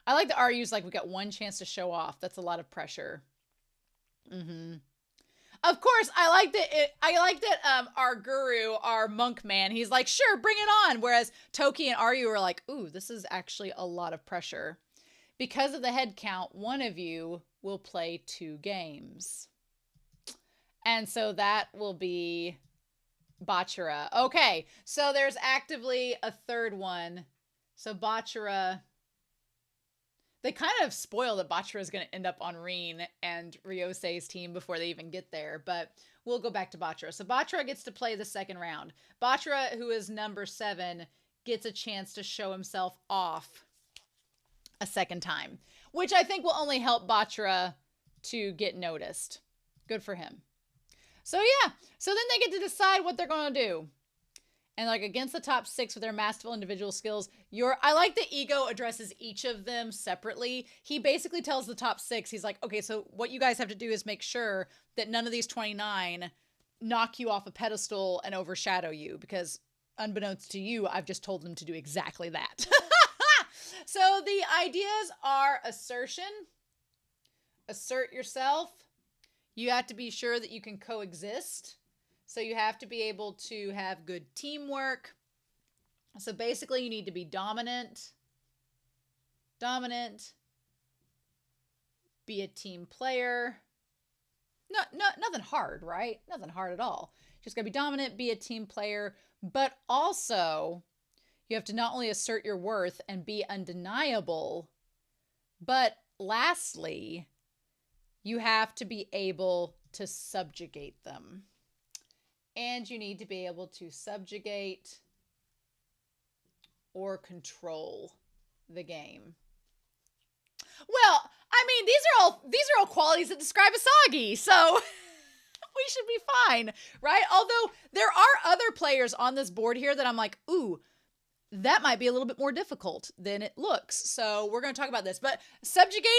I like the RU's like we got 1 chance to show off. That's a lot of pressure. Of course, I like that our guru, our monk man, he's like, sure, bring it on. Whereas Toki and Ryu are like, ooh, this is actually a lot of pressure. Because of the head count, one of you will play 2 games. And so that will be Bachara. Okay, so there's actively a 3rd one. So Bachara, they kind of spoil that Bachara is going to end up on Rin and Ryosei's team before they even get there, but we'll go back to Bachara. So Bachara gets to play the 2nd round. Bachara, who is number 7, gets a chance to show himself off a 2nd time, which I think will only help Bachara to get noticed. Good for him. So yeah, so then they get to decide what they're going to do. And like against the top 6 with their masterful individual skills, I like that Ego addresses each of them separately. He basically tells the top 6, he's like, okay, so what you guys have to do is make sure that none of these 29 knock you off a pedestal and overshadow you, because unbeknownst to you, I've just told them to do exactly that. So the ideas are assertion, assert yourself. You have to be sure that you can coexist. So you have to be able to have good teamwork. So basically you need to be dominant, be a team player. No, nothing hard, right? Nothing hard at all. Just gotta be dominant, be a team player, but also you have to not only assert your worth and be undeniable, but lastly, you have to be able to subjugate them. And you need to be able to subjugate or control the game. Well, I mean, these are all qualities that describe Asagi, so we should be fine, right? Although there are other players on this board here that I'm like, ooh, that might be a little bit more difficult than it looks. So we're going to talk about this. But subjugating,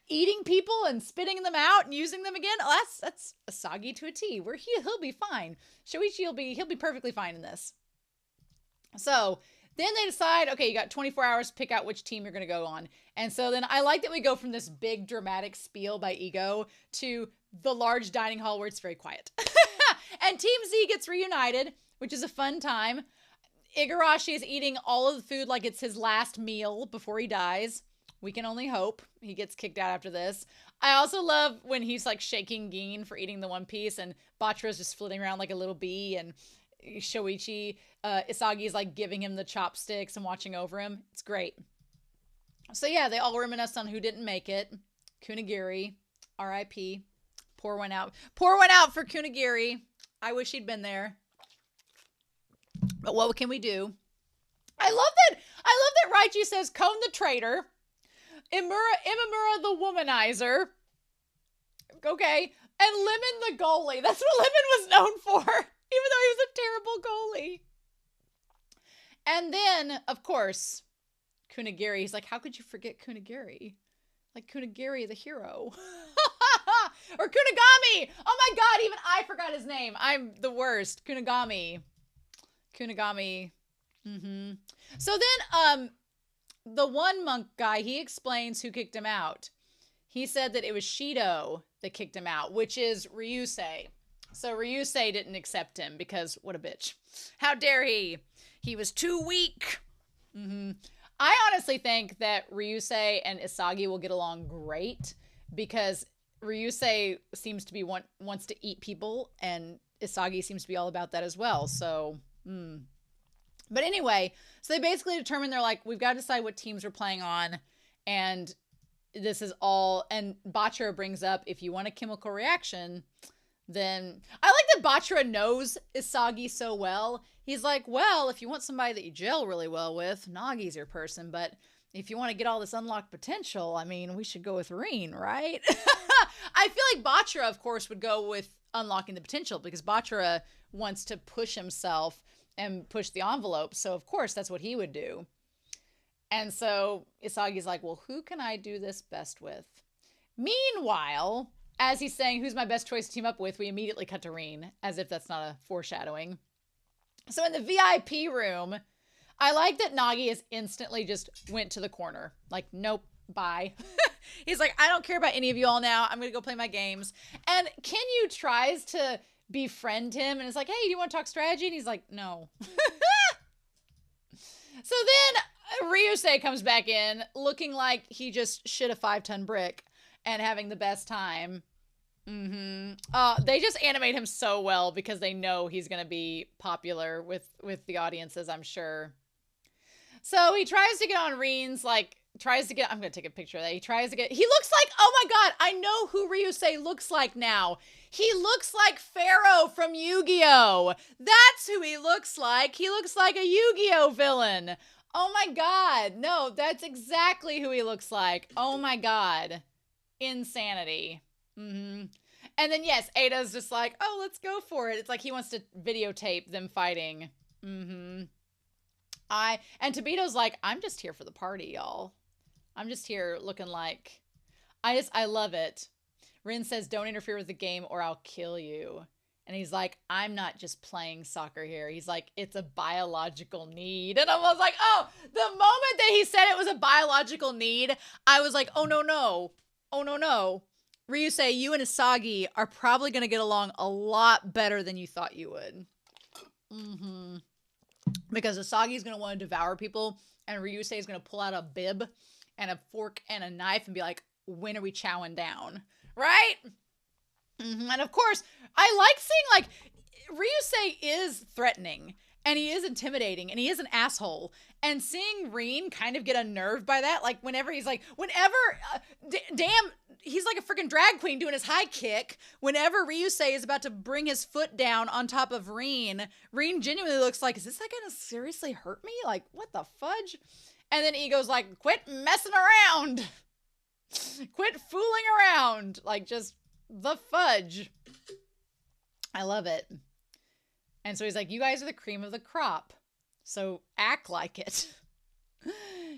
eating people and spitting them out and using them again, oh, that's Asagi to a T. He'll be fine. Shoichi he'll be perfectly fine in this. So then they decide, okay, you got 24 hours to pick out which team you're going to go on. And so then I like that we go from this big dramatic spiel by Ego to the large dining hall where it's very quiet. And Team Z gets reunited, which is a fun time. Igarashi is eating all of the food like it's his last meal before he dies. We can only hope he gets kicked out after this. I also love when he's like shaking Gin for eating the One Piece and Bachira's just flitting around like a little bee, and Shoichi, Isagi is like giving him the chopsticks and watching over him. It's great. So yeah, they all reminisce on who didn't make it. Kunigiri, R.I.P. Pour one out. Pour one out for Kunigiri. I wish he'd been there. But what can we do? I love that Raichi says Kon the traitor, Imamura the womanizer, okay, and Lemon the goalie. That's what Lemon was known for, even though he was a terrible goalie. And then, of course, Kunigiri. He's like, how could you forget Kunigiri? Like Kunigiri the hero. Or Kunigami! Oh my god, even I forgot his name. I'm the worst. Kunigami. So then, the one monk guy, he explains who kicked him out. He said that it was Shido that kicked him out, which is Ryusei. So Ryusei didn't accept him because what a bitch. How dare he? He was too weak. I honestly think that Ryusei and Isagi will get along great because Ryusei seems to be wants to eat people and Isagi seems to be all about that as well. So, But anyway, so they basically determined, they're like, we've got to decide what teams we're playing on. And this is all, and Bachira brings up, if you want a chemical reaction, then I like that Bachira knows Isagi so well. He's like, well, if you want somebody that you gel really well with, Nagi's your person. But if you want to get all this unlocked potential, I mean, we should go with Rin, right? I feel like Bachira, of course, would go with unlocking the potential because Bachira wants to push himself and push the envelope. So, of course, that's what he would do. And so Isagi's like, well, who can I do this best with? Meanwhile, as he's saying, who's my best choice to team up with, we immediately cut to Rin, as if that's not a foreshadowing. So in the VIP room, I like that Nagi is instantly just went to the corner. Like, nope, bye. He's like, I don't care about any of you all now. I'm going to go play my games. And Kinyu tries to befriend him and is like, hey, do you want to talk strategy? And he's like, no. So then Ryusei comes back in looking like he just shit a 5-ton brick and having the best time. They just animate him so well because they know he's going to be popular with the audiences, I'm sure. So he tries to get on Rin's, like, I'm going to take a picture of that. He looks like, oh my god, I know who Ryusei looks like now. He looks like Pharaoh from Yu-Gi-Oh! That's who he looks like. He looks like a Yu-Gi-Oh! Villain. Oh my god. No, that's exactly who he looks like. Oh my god. Insanity. And then, yes, Ada's just like, oh, let's go for it. It's like he wants to videotape them fighting. And Tobito's like, I'm just here for the party, y'all. I'm just here looking like, I love it. Rin says, don't interfere with the game or I'll kill you. And he's like, I'm not just playing soccer here. He's like, it's a biological need. And I was like, oh, the moment that he said it was a biological need, I was like, oh, no. Oh, no. Ryusei, you and Isagi are probably going to get along a lot better than you thought you would. Because Isagi's going to want to devour people, and Ryusei is going to pull out a bib and a fork and a knife and be like, when are we chowing down? Right? And of course, I like seeing, like, Ryusei is threatening. And he is intimidating, and he is an asshole. And seeing Reen kind of get unnerved by that, like whenever he's like, damn, he's like a freaking drag queen doing his high kick. Whenever Ryusei is about to bring his foot down on top of Reen genuinely looks like, is this like gonna seriously hurt me? Like, what the fudge? And then Ego's like, quit messing around. Quit fooling around. Like, just the fudge. I love it. And so he's like, you guys are the cream of the crop, so act like it.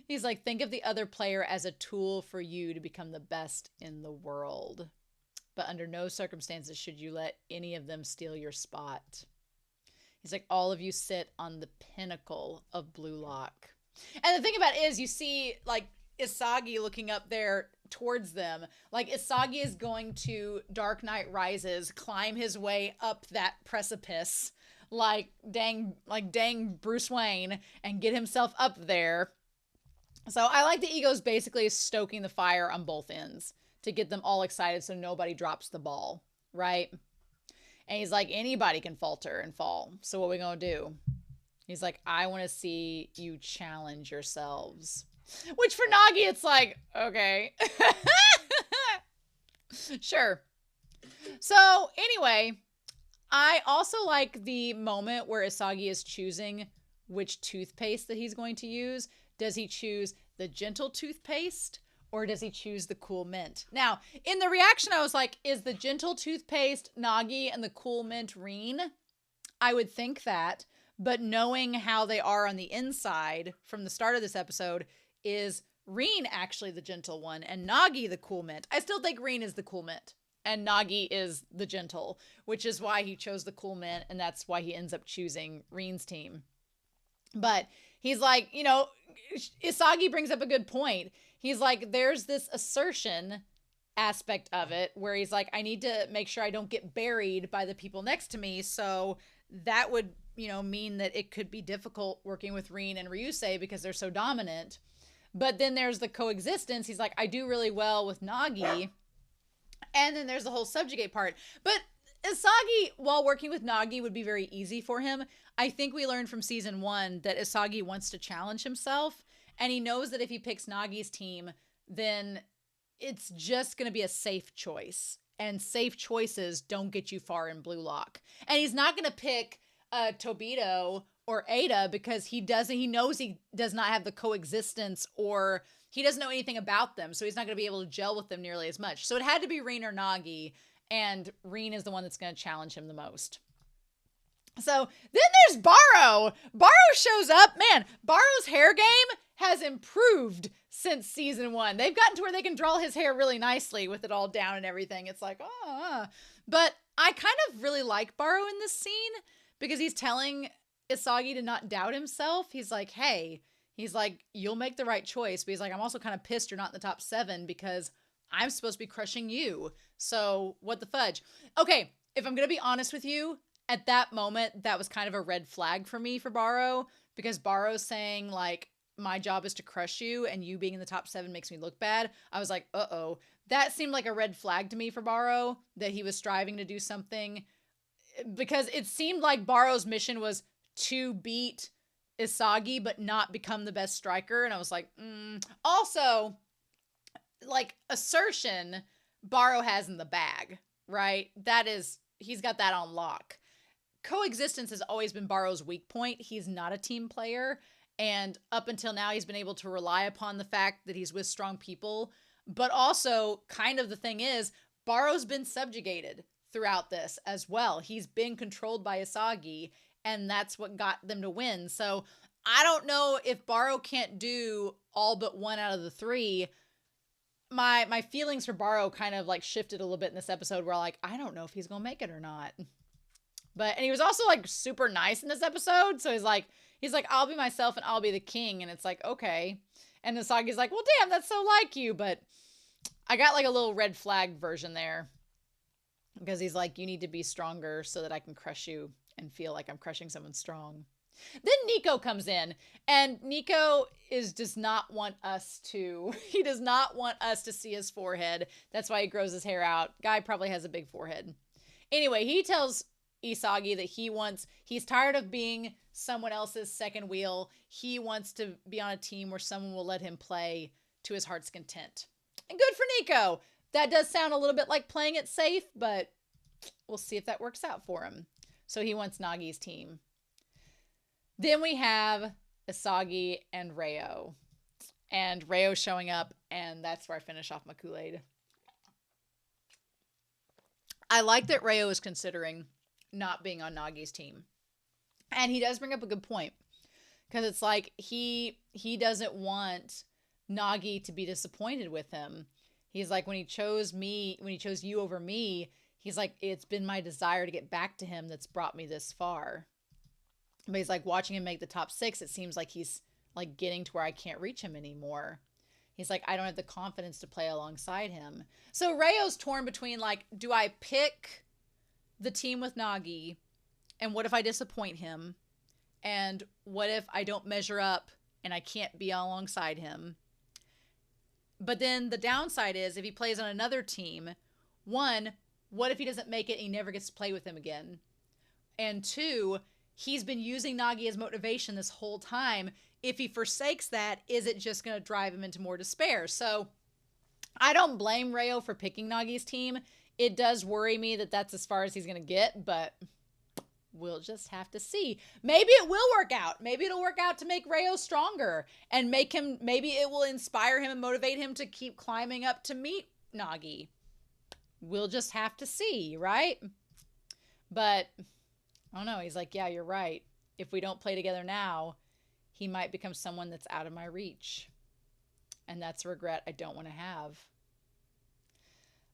He's like, think of the other player as a tool for you to become the best in the world. But under no circumstances should you let any of them steal your spot. He's like, all of you sit on the pinnacle of Blue Lock. And the thing about it is, you see, like, Isagi looking up there towards them. Like, Isagi is going to Dark Knight Rises, climb his way up that precipice, like dang Bruce Wayne, and get himself up there. So I like that Ego's basically stoking the fire on both ends to get them all excited so nobody drops the ball, right? And he's like, anybody can falter and fall. So what are we gonna do? He's like, I want to see you challenge yourselves. Which for Nagi, it's like, okay. Sure. So anyway, I also like the moment where Isagi is choosing which toothpaste that he's going to use. Does he choose the gentle toothpaste or does he choose the cool mint? Now, in the reaction, I was like, is the gentle toothpaste Nagi and the cool mint Reen? I would think that, but knowing how they are on the inside from the start of this episode, is Reen actually the gentle one and Nagi the cool mint? I still think Reen is the cool mint and Nagi is the gentle, which is why he chose the cool mint, and that's why he ends up choosing Reen's team. But he's like, you know, Isagi brings up a good point. He's like, there's this assertion aspect of it where he's like, I need to make sure I don't get buried by the people next to me. So that would, you know, mean that it could be difficult working with Reen and Ryusei because they're so dominant. But then there's the coexistence. He's like, I do really well with Nagi. And then there's the whole subjugate part. But Isagi, while working with Nagi, would be very easy for him. I think we learned from season 1 that Isagi wants to challenge himself. And he knows that if he picks Nagi's team, then it's just going to be a safe choice. And safe choices don't get you far in Blue Lock. And he's not going to pick Tobito or Ada because he knows he does not have the coexistence, or he doesn't know anything about them. So he's not going to be able to gel with them nearly as much. So it had to be Reen or Nagi. And Reen is the one that's going to challenge him the most. So then there's Baro. Baro shows up. Man, Baro's hair game has improved since season 1. They've gotten to where they can draw his hair really nicely with it all down and everything. It's like, But I kind of really like Baro in this scene because he's telling Isagi to not doubt himself. He's like, hey, he's like, you'll make the right choice. But he's like, I'm also kind of pissed you're not in the top 7 because I'm supposed to be crushing you. So what the fudge? Okay, if I'm going to be honest with you, at that moment, that was kind of a red flag for me for Baro, because Baro's saying, like, my job is to crush you and you being in the top 7 makes me look bad. I was like, uh-oh. That seemed like a red flag to me for Baro, that he was striving to do something, because it seemed like Baro's mission was to beat Isagi but not become the best striker. And I was like, Also, like, assertion Baro has in the bag, right? He's got that on lock. Coexistence has always been Baro's weak point. He's not a team player. And up until now, he's been able to rely upon the fact that he's with strong people. But also, kind of the thing is, Baro's been subjugated throughout this as well. He's been controlled by Isagi, and that's what got them to win. So I don't know if Baro can't do all but 1 out of the 3. My feelings for Baro kind of like shifted a little bit in this episode where like, I don't know if he's going to make it or not. And he was also like super nice in this episode. So he's like, I'll be myself and I'll be the king. And it's like, okay. And Isagi's like, well, damn, that's so like you. But I got like a little red flag version there, because he's like, you need to be stronger so that I can crush you and feel like I'm crushing someone strong. Then Nico comes in, and Nico does not want us to see his forehead. That's why he grows his hair out. Guy probably has a big forehead. Anyway, he tells Isagi that he's tired of being someone else's second wheel. He wants to be on a team where someone will let him play to his heart's content. And good for Nico. That does sound a little bit like playing it safe, but we'll see if that works out for him. So he wants Nagi's team. Then we have Isagi and Reo. And Reo showing up, and that's where I finish off my Kool-Aid. I like that Reo is considering not being on Nagi's team. And he does bring up a good point. Because it's like he doesn't want Nagi to be disappointed with him. He's like, when he chose you over me, he's like, it's been my desire to get back to him that's brought me this far. But he's like, watching him make the top 6, it seems like he's like getting to where I can't reach him anymore. He's like, I don't have the confidence to play alongside him. So Reo's torn between like, do I pick the team with Nagi? And what if I disappoint him? And what if I don't measure up and I can't be alongside him? But then the downside is if he plays on another team, 1, what if he doesn't make it and he never gets to play with him again? And 2, he's been using Nagi as motivation this whole time. If he forsakes that, is it just going to drive him into more despair? So I don't blame Reo for picking Nagi's team. It does worry me that that's as far as he's going to get, but we'll just have to see. Maybe it will work out. Maybe it'll work out to make Reo stronger and make him, maybe it will inspire him and motivate him to keep climbing up to meet Nagi. We'll just have to see, right? But I don't know. He's like, yeah, you're right. If we don't play together now, he might become someone that's out of my reach. And that's a regret I don't want to have.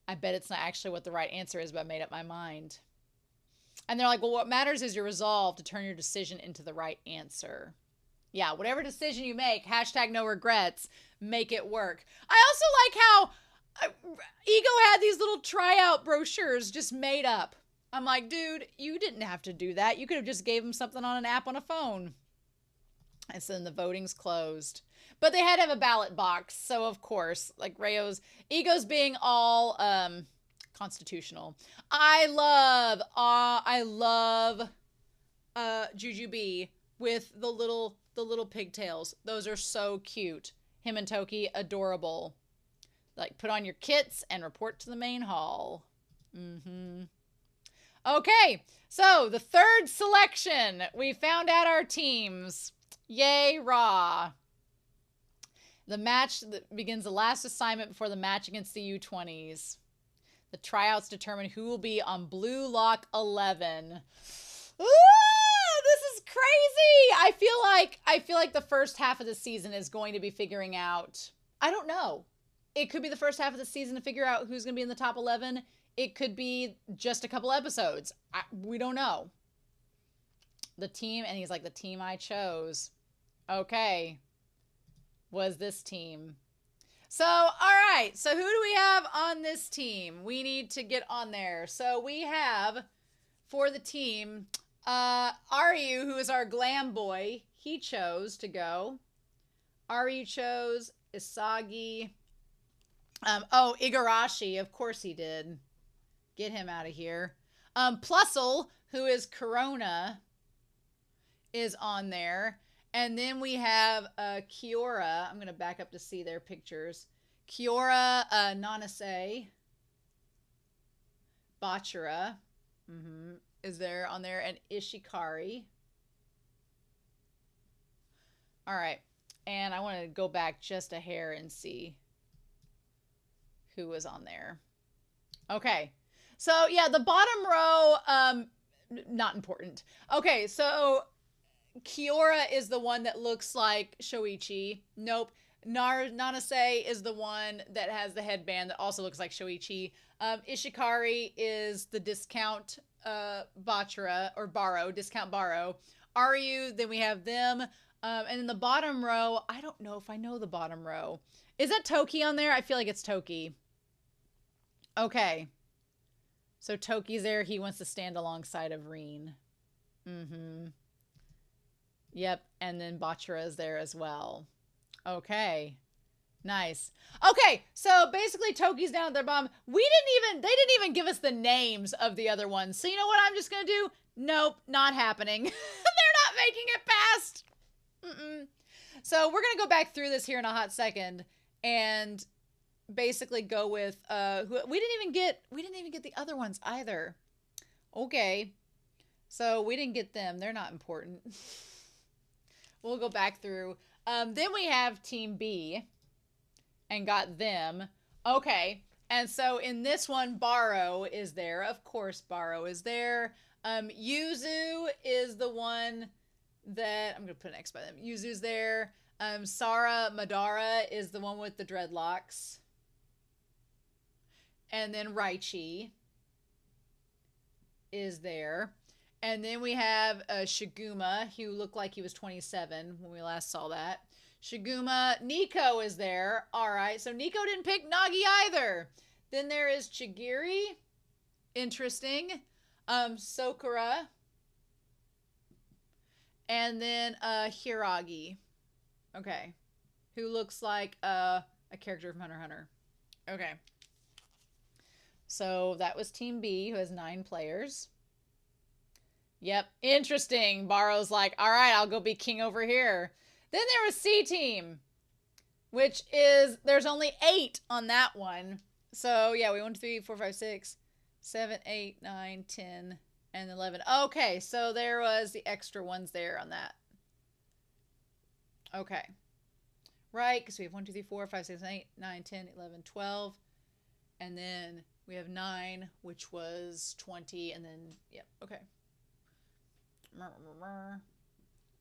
I bet it's not actually what the right answer is, but I made up my mind. And they're like, well, what matters is your resolve to turn your decision into the right answer. Yeah, whatever decision you make, #no regrets, make it work. I also like how Ego had these little tryout brochures just made up. I'm like, dude, you didn't have to do that. You could have just gave him something on an app on a phone. And so then the voting's closed. But they had to have a ballot box. So, of course, like Ego's being all constitutional. I love Jujubee with the little pigtails. Those are so cute. Him and Toki, adorable. Like, put on your kits and report to the main hall. Okay, so the third selection. We found out our teams. Yay, rah. The match that begins the last assignment before the match against the U20s. The tryouts determine who will be on Blue Lock 11. This is crazy. I feel like the first half of the season is going to be figuring out. I don't know. It could be the first half of the season to figure out who's going to be in the top 11. It could be just a couple episodes. We don't know. The team, and he's like, the team I chose. Okay. Was this team. So, all right. So who do we have on this team? We need to get on there. So we have, for the team, Aryu, who is our glam boy. He chose to go. Aryu chose Isagi. Igarashi. Of course he did. Get him out of here. Plusle, who is Corona, is on there. And then we have Kiora. I'm going to back up to see their pictures. Kiora, Nanase, Bachara is there on there, and Ishikari. All right. And I want to go back just a hair and see who was on there. Okay. So, yeah, the bottom row, not important. Okay, so Kiora is the one that looks like Shoichi. Nope. Nanase is the one that has the headband that also looks like Shoichi. Ishikari is the discount Bachara, or Baro, discount Baro. Aryu, then we have them. And then the bottom row, I don't know if I know the bottom row. Is that Toki on there? I feel like it's Toki. Okay. So Toki's there. He wants to stand alongside of Reen. Yep. And then Bachara is there as well. Okay. Nice. Okay, so basically Toki's down at their bottom. They didn't even give us the names of the other ones. So you know what I'm just gonna do? Nope, not happening. They're not making it past. So we're gonna go back through this here in a hot second and basically go with we didn't even get the other ones either. Okay. So we didn't get them. They're not important. We'll go back through. Then we have Team B and got them. Okay. And so in this one, Baro is there. Of course, Baro is there. Yuzu is the one that I'm going to put an X by them. Yuzu's there. Sara Madara is the one with the dreadlocks. And then Raichi is there. And then we have Shiguma, who looked like he was 27 when we last saw that. Shiguma, Nico is there. All right, so Nico didn't pick Nagi either. Then there is Chigiri. Interesting. Sakura. And then Hiragi. Okay. Who looks like a character from Hunter x Hunter. Okay. So that was Team B, who has 9 players. Yep, interesting. Baro's like, all right, I'll go be king over here. Then there was C Team, which is, there's only 8 on that one. So yeah, we 1, 2, 3, 4, 5, 6, 7, 8, 9, 10, and 11. Okay, so there was the extra ones there on that. Okay. Right, because we have 1, 2, 3, 4, 5, 6, 8, 9, 10, 11, 12. And then we have 9, which was 20, and then, yep, okay.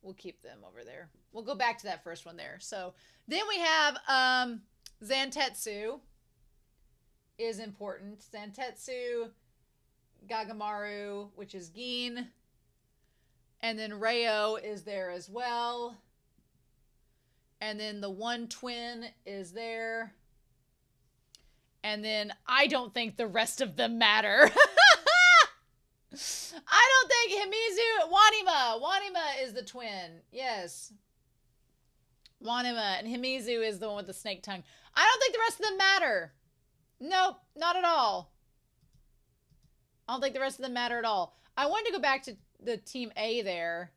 We'll keep them over there. We'll go back to that first one there. So then we have Zantetsu is important. Zantetsu, Gagamaru, which is Gin. And then Reo is there as well. And then the one twin is there. And then I don't think the rest of them matter. I don't think Himizu, Wanima is the twin. Yes. Wanima, and Himizu is the one with the snake tongue. I don't think the rest of them matter. Nope, not at all. I don't think the rest of them matter at all. I wanted to go back to the Team A there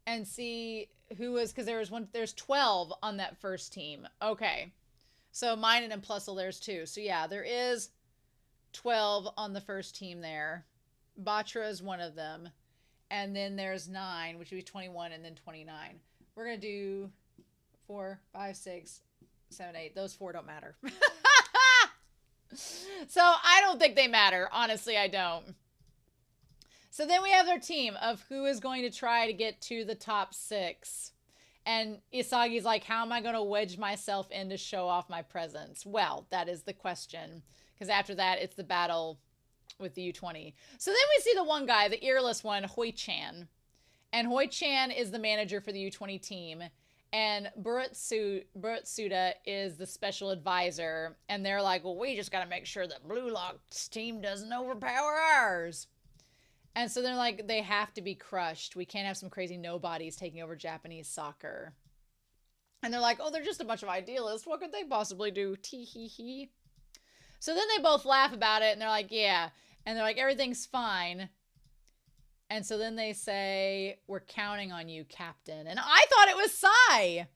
and see who was, because there's 12 on that first team. Okay. So mine and Plusle, there's 2. So yeah, there is 12 on the first team there. Batra is one of them. And then there's 9, which would be 21, and then 29. We're going to do 4, 5, 6, 7, 8. Those 4 don't matter. So I don't think they matter. Honestly, I don't. So then we have their team of who is going to try to get to the top 6. And Isagi's like, how am I going to wedge myself in to show off my presence? Well, that is the question. Because after that, it's the battle with the U20. So then we see the one guy, the earless one, Hoi-chan. And Hoi-chan is the manager for the U20 team. And Burutsuda is the special advisor. And they're like, well, we just got to make sure that Blue Lock's team doesn't overpower ours. And so they're like, they have to be crushed. We can't have some crazy nobodies taking over Japanese soccer. And they're like, oh, they're just a bunch of idealists. What could they possibly do? Tee-hee-hee. So then they both laugh about it, and they're like, yeah. And they're like, everything's fine. And so then they say, we're counting on you, Captain. And I thought it was Sai.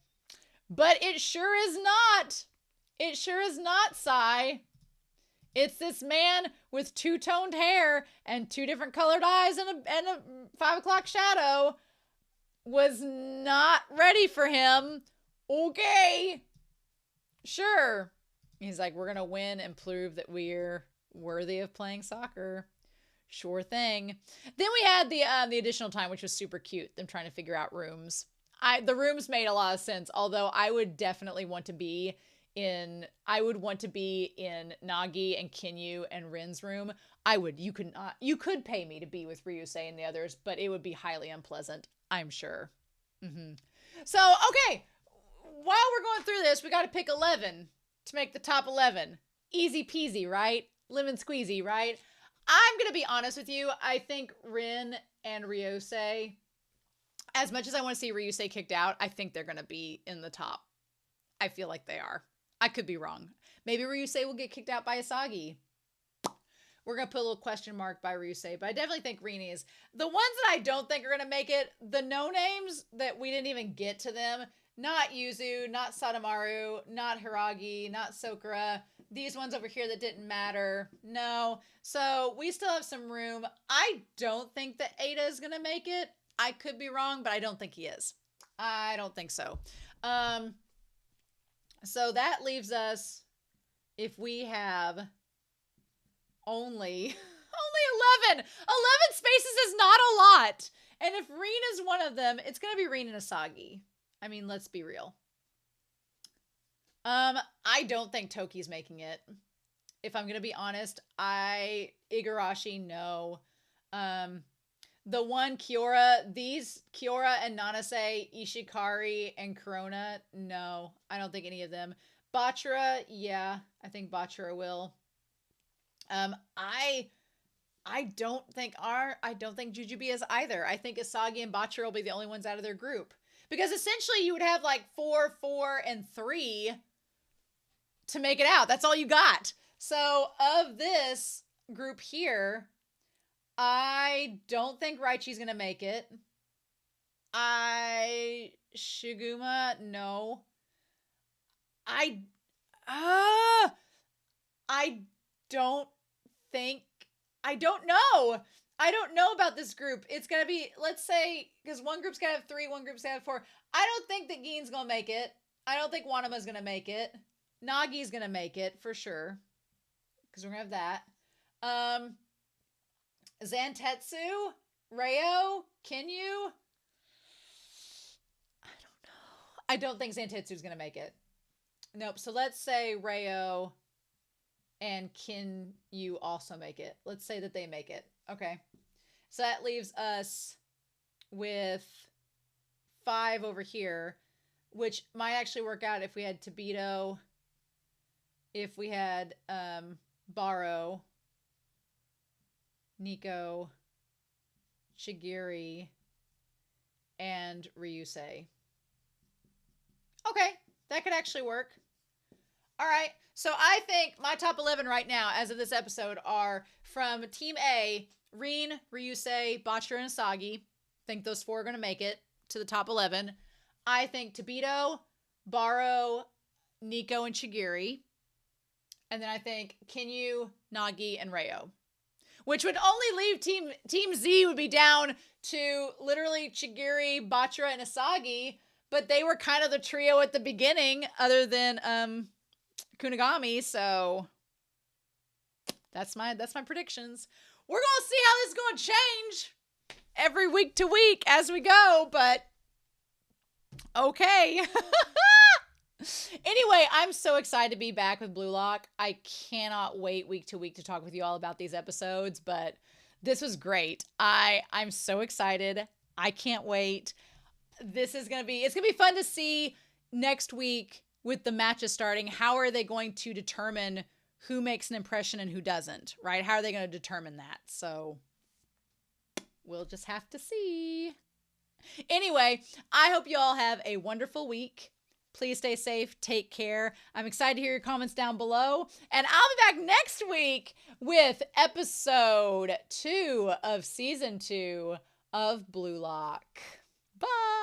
But it sure is not. It sure is not Sai. It's this man with 2-toned hair and 2 different colored eyes and a 5 o'clock shadow. Was not ready for him. Okay. Sure. He's like, we're going to win and prove that we're worthy of playing soccer. Sure thing. Then we had the additional time, which was super cute. Them trying to figure out rooms. The rooms made a lot of sense, although I would definitely want to be in Nagi and Kinyu and Rin's room. You could pay me to be with Ryusei and the others, but it would be highly unpleasant, I'm sure. So, okay. While we're going through this, we got to pick 11 to make the top 11. Easy peasy, right? Lemon squeezy, right? I'm going to be honest with you. I think Rin and Ryusei, as much as I want to see Ryusei kicked out, I think they're going to be in the top. I feel like they are. I could be wrong. Maybe Ryusei will get kicked out by Asagi. We're going to put a little question mark by Ryusei, but I definitely think Rini is. The ones that I don't think are going to make it, the no-names that we didn't even get to them, not Yuzu, not Sadamaru, not Hiragi, not Sakura, these ones over here that didn't matter, no. So we still have some room. I don't think that Ada is going to make it. I could be wrong, but I don't think he is. I don't think so. So that leaves us, if we have only 11. 11 spaces is not a lot. And if Rin is one of them, it's going to be Rin and Asagi. I mean, let's be real. I don't think Toki's making it. If I'm going to be honest, Igarashi, no. The one Kiora, these Kiora and Nanase, Ishikari, and Corona, no. I don't think any of them. Bachara, yeah. I think Bachara will. I don't think Jujubee is either. I think Asagi and Bachara will be the only ones out of their group. Because essentially you would have like 4, 4, and 3 to make it out. That's all you got. So of this group here, I don't think Raichi's going to make it. Shiguma, no. I don't know. I don't know about this group. It's going to be, let's say, because one group's going to have 3, one group's going to have 4. I don't think that Gein's going to make it. I don't think Wanama's going to make it. Nagi's going to make it, for sure. Because we're going to have that. Zantetsu? Reo? Kinyu? I don't know. I don't think Zantetsu's going to make it. Nope. So let's say Reo and Kinyu also make it. Let's say that they make it. Okay. So that leaves us with 5 over here, which might actually work out if we had Tobito, if we had Baro, Nico, Shigiri, and Ryusei. Okay, that could actually work. All right, so I think my top 11 right now, as of this episode, are from Team A, Rin, Ryusei, Bachara, and Asagi. I think those 4 are going to make it to the top 11. I think Tobito, Baro, Nico, and Shigiri. And then I think Kinyu, Nagi, and Reo. Which would only leave Team Z would be down to literally Shigiri, Bachara, and Asagi. But they were kind of the trio at the beginning, other than Kunigami. So that's my predictions. We're gonna see how this is gonna change every week to week as we go, but okay. Anyway, I'm so excited to be back with Blue Lock. I cannot wait week to week to talk with you all about these episodes, but this was great. I'm so excited. I can't wait. It's going to be fun to see next week with the matches starting. How are they going to determine who makes an impression and who doesn't, right? How are they going to determine that? So we'll just have to see. Anyway, I hope you all have a wonderful week. Please stay safe. Take care. I'm excited to hear your comments down below. And I'll be back next week with episode 2 of season 2 of Blue Lock. Bye.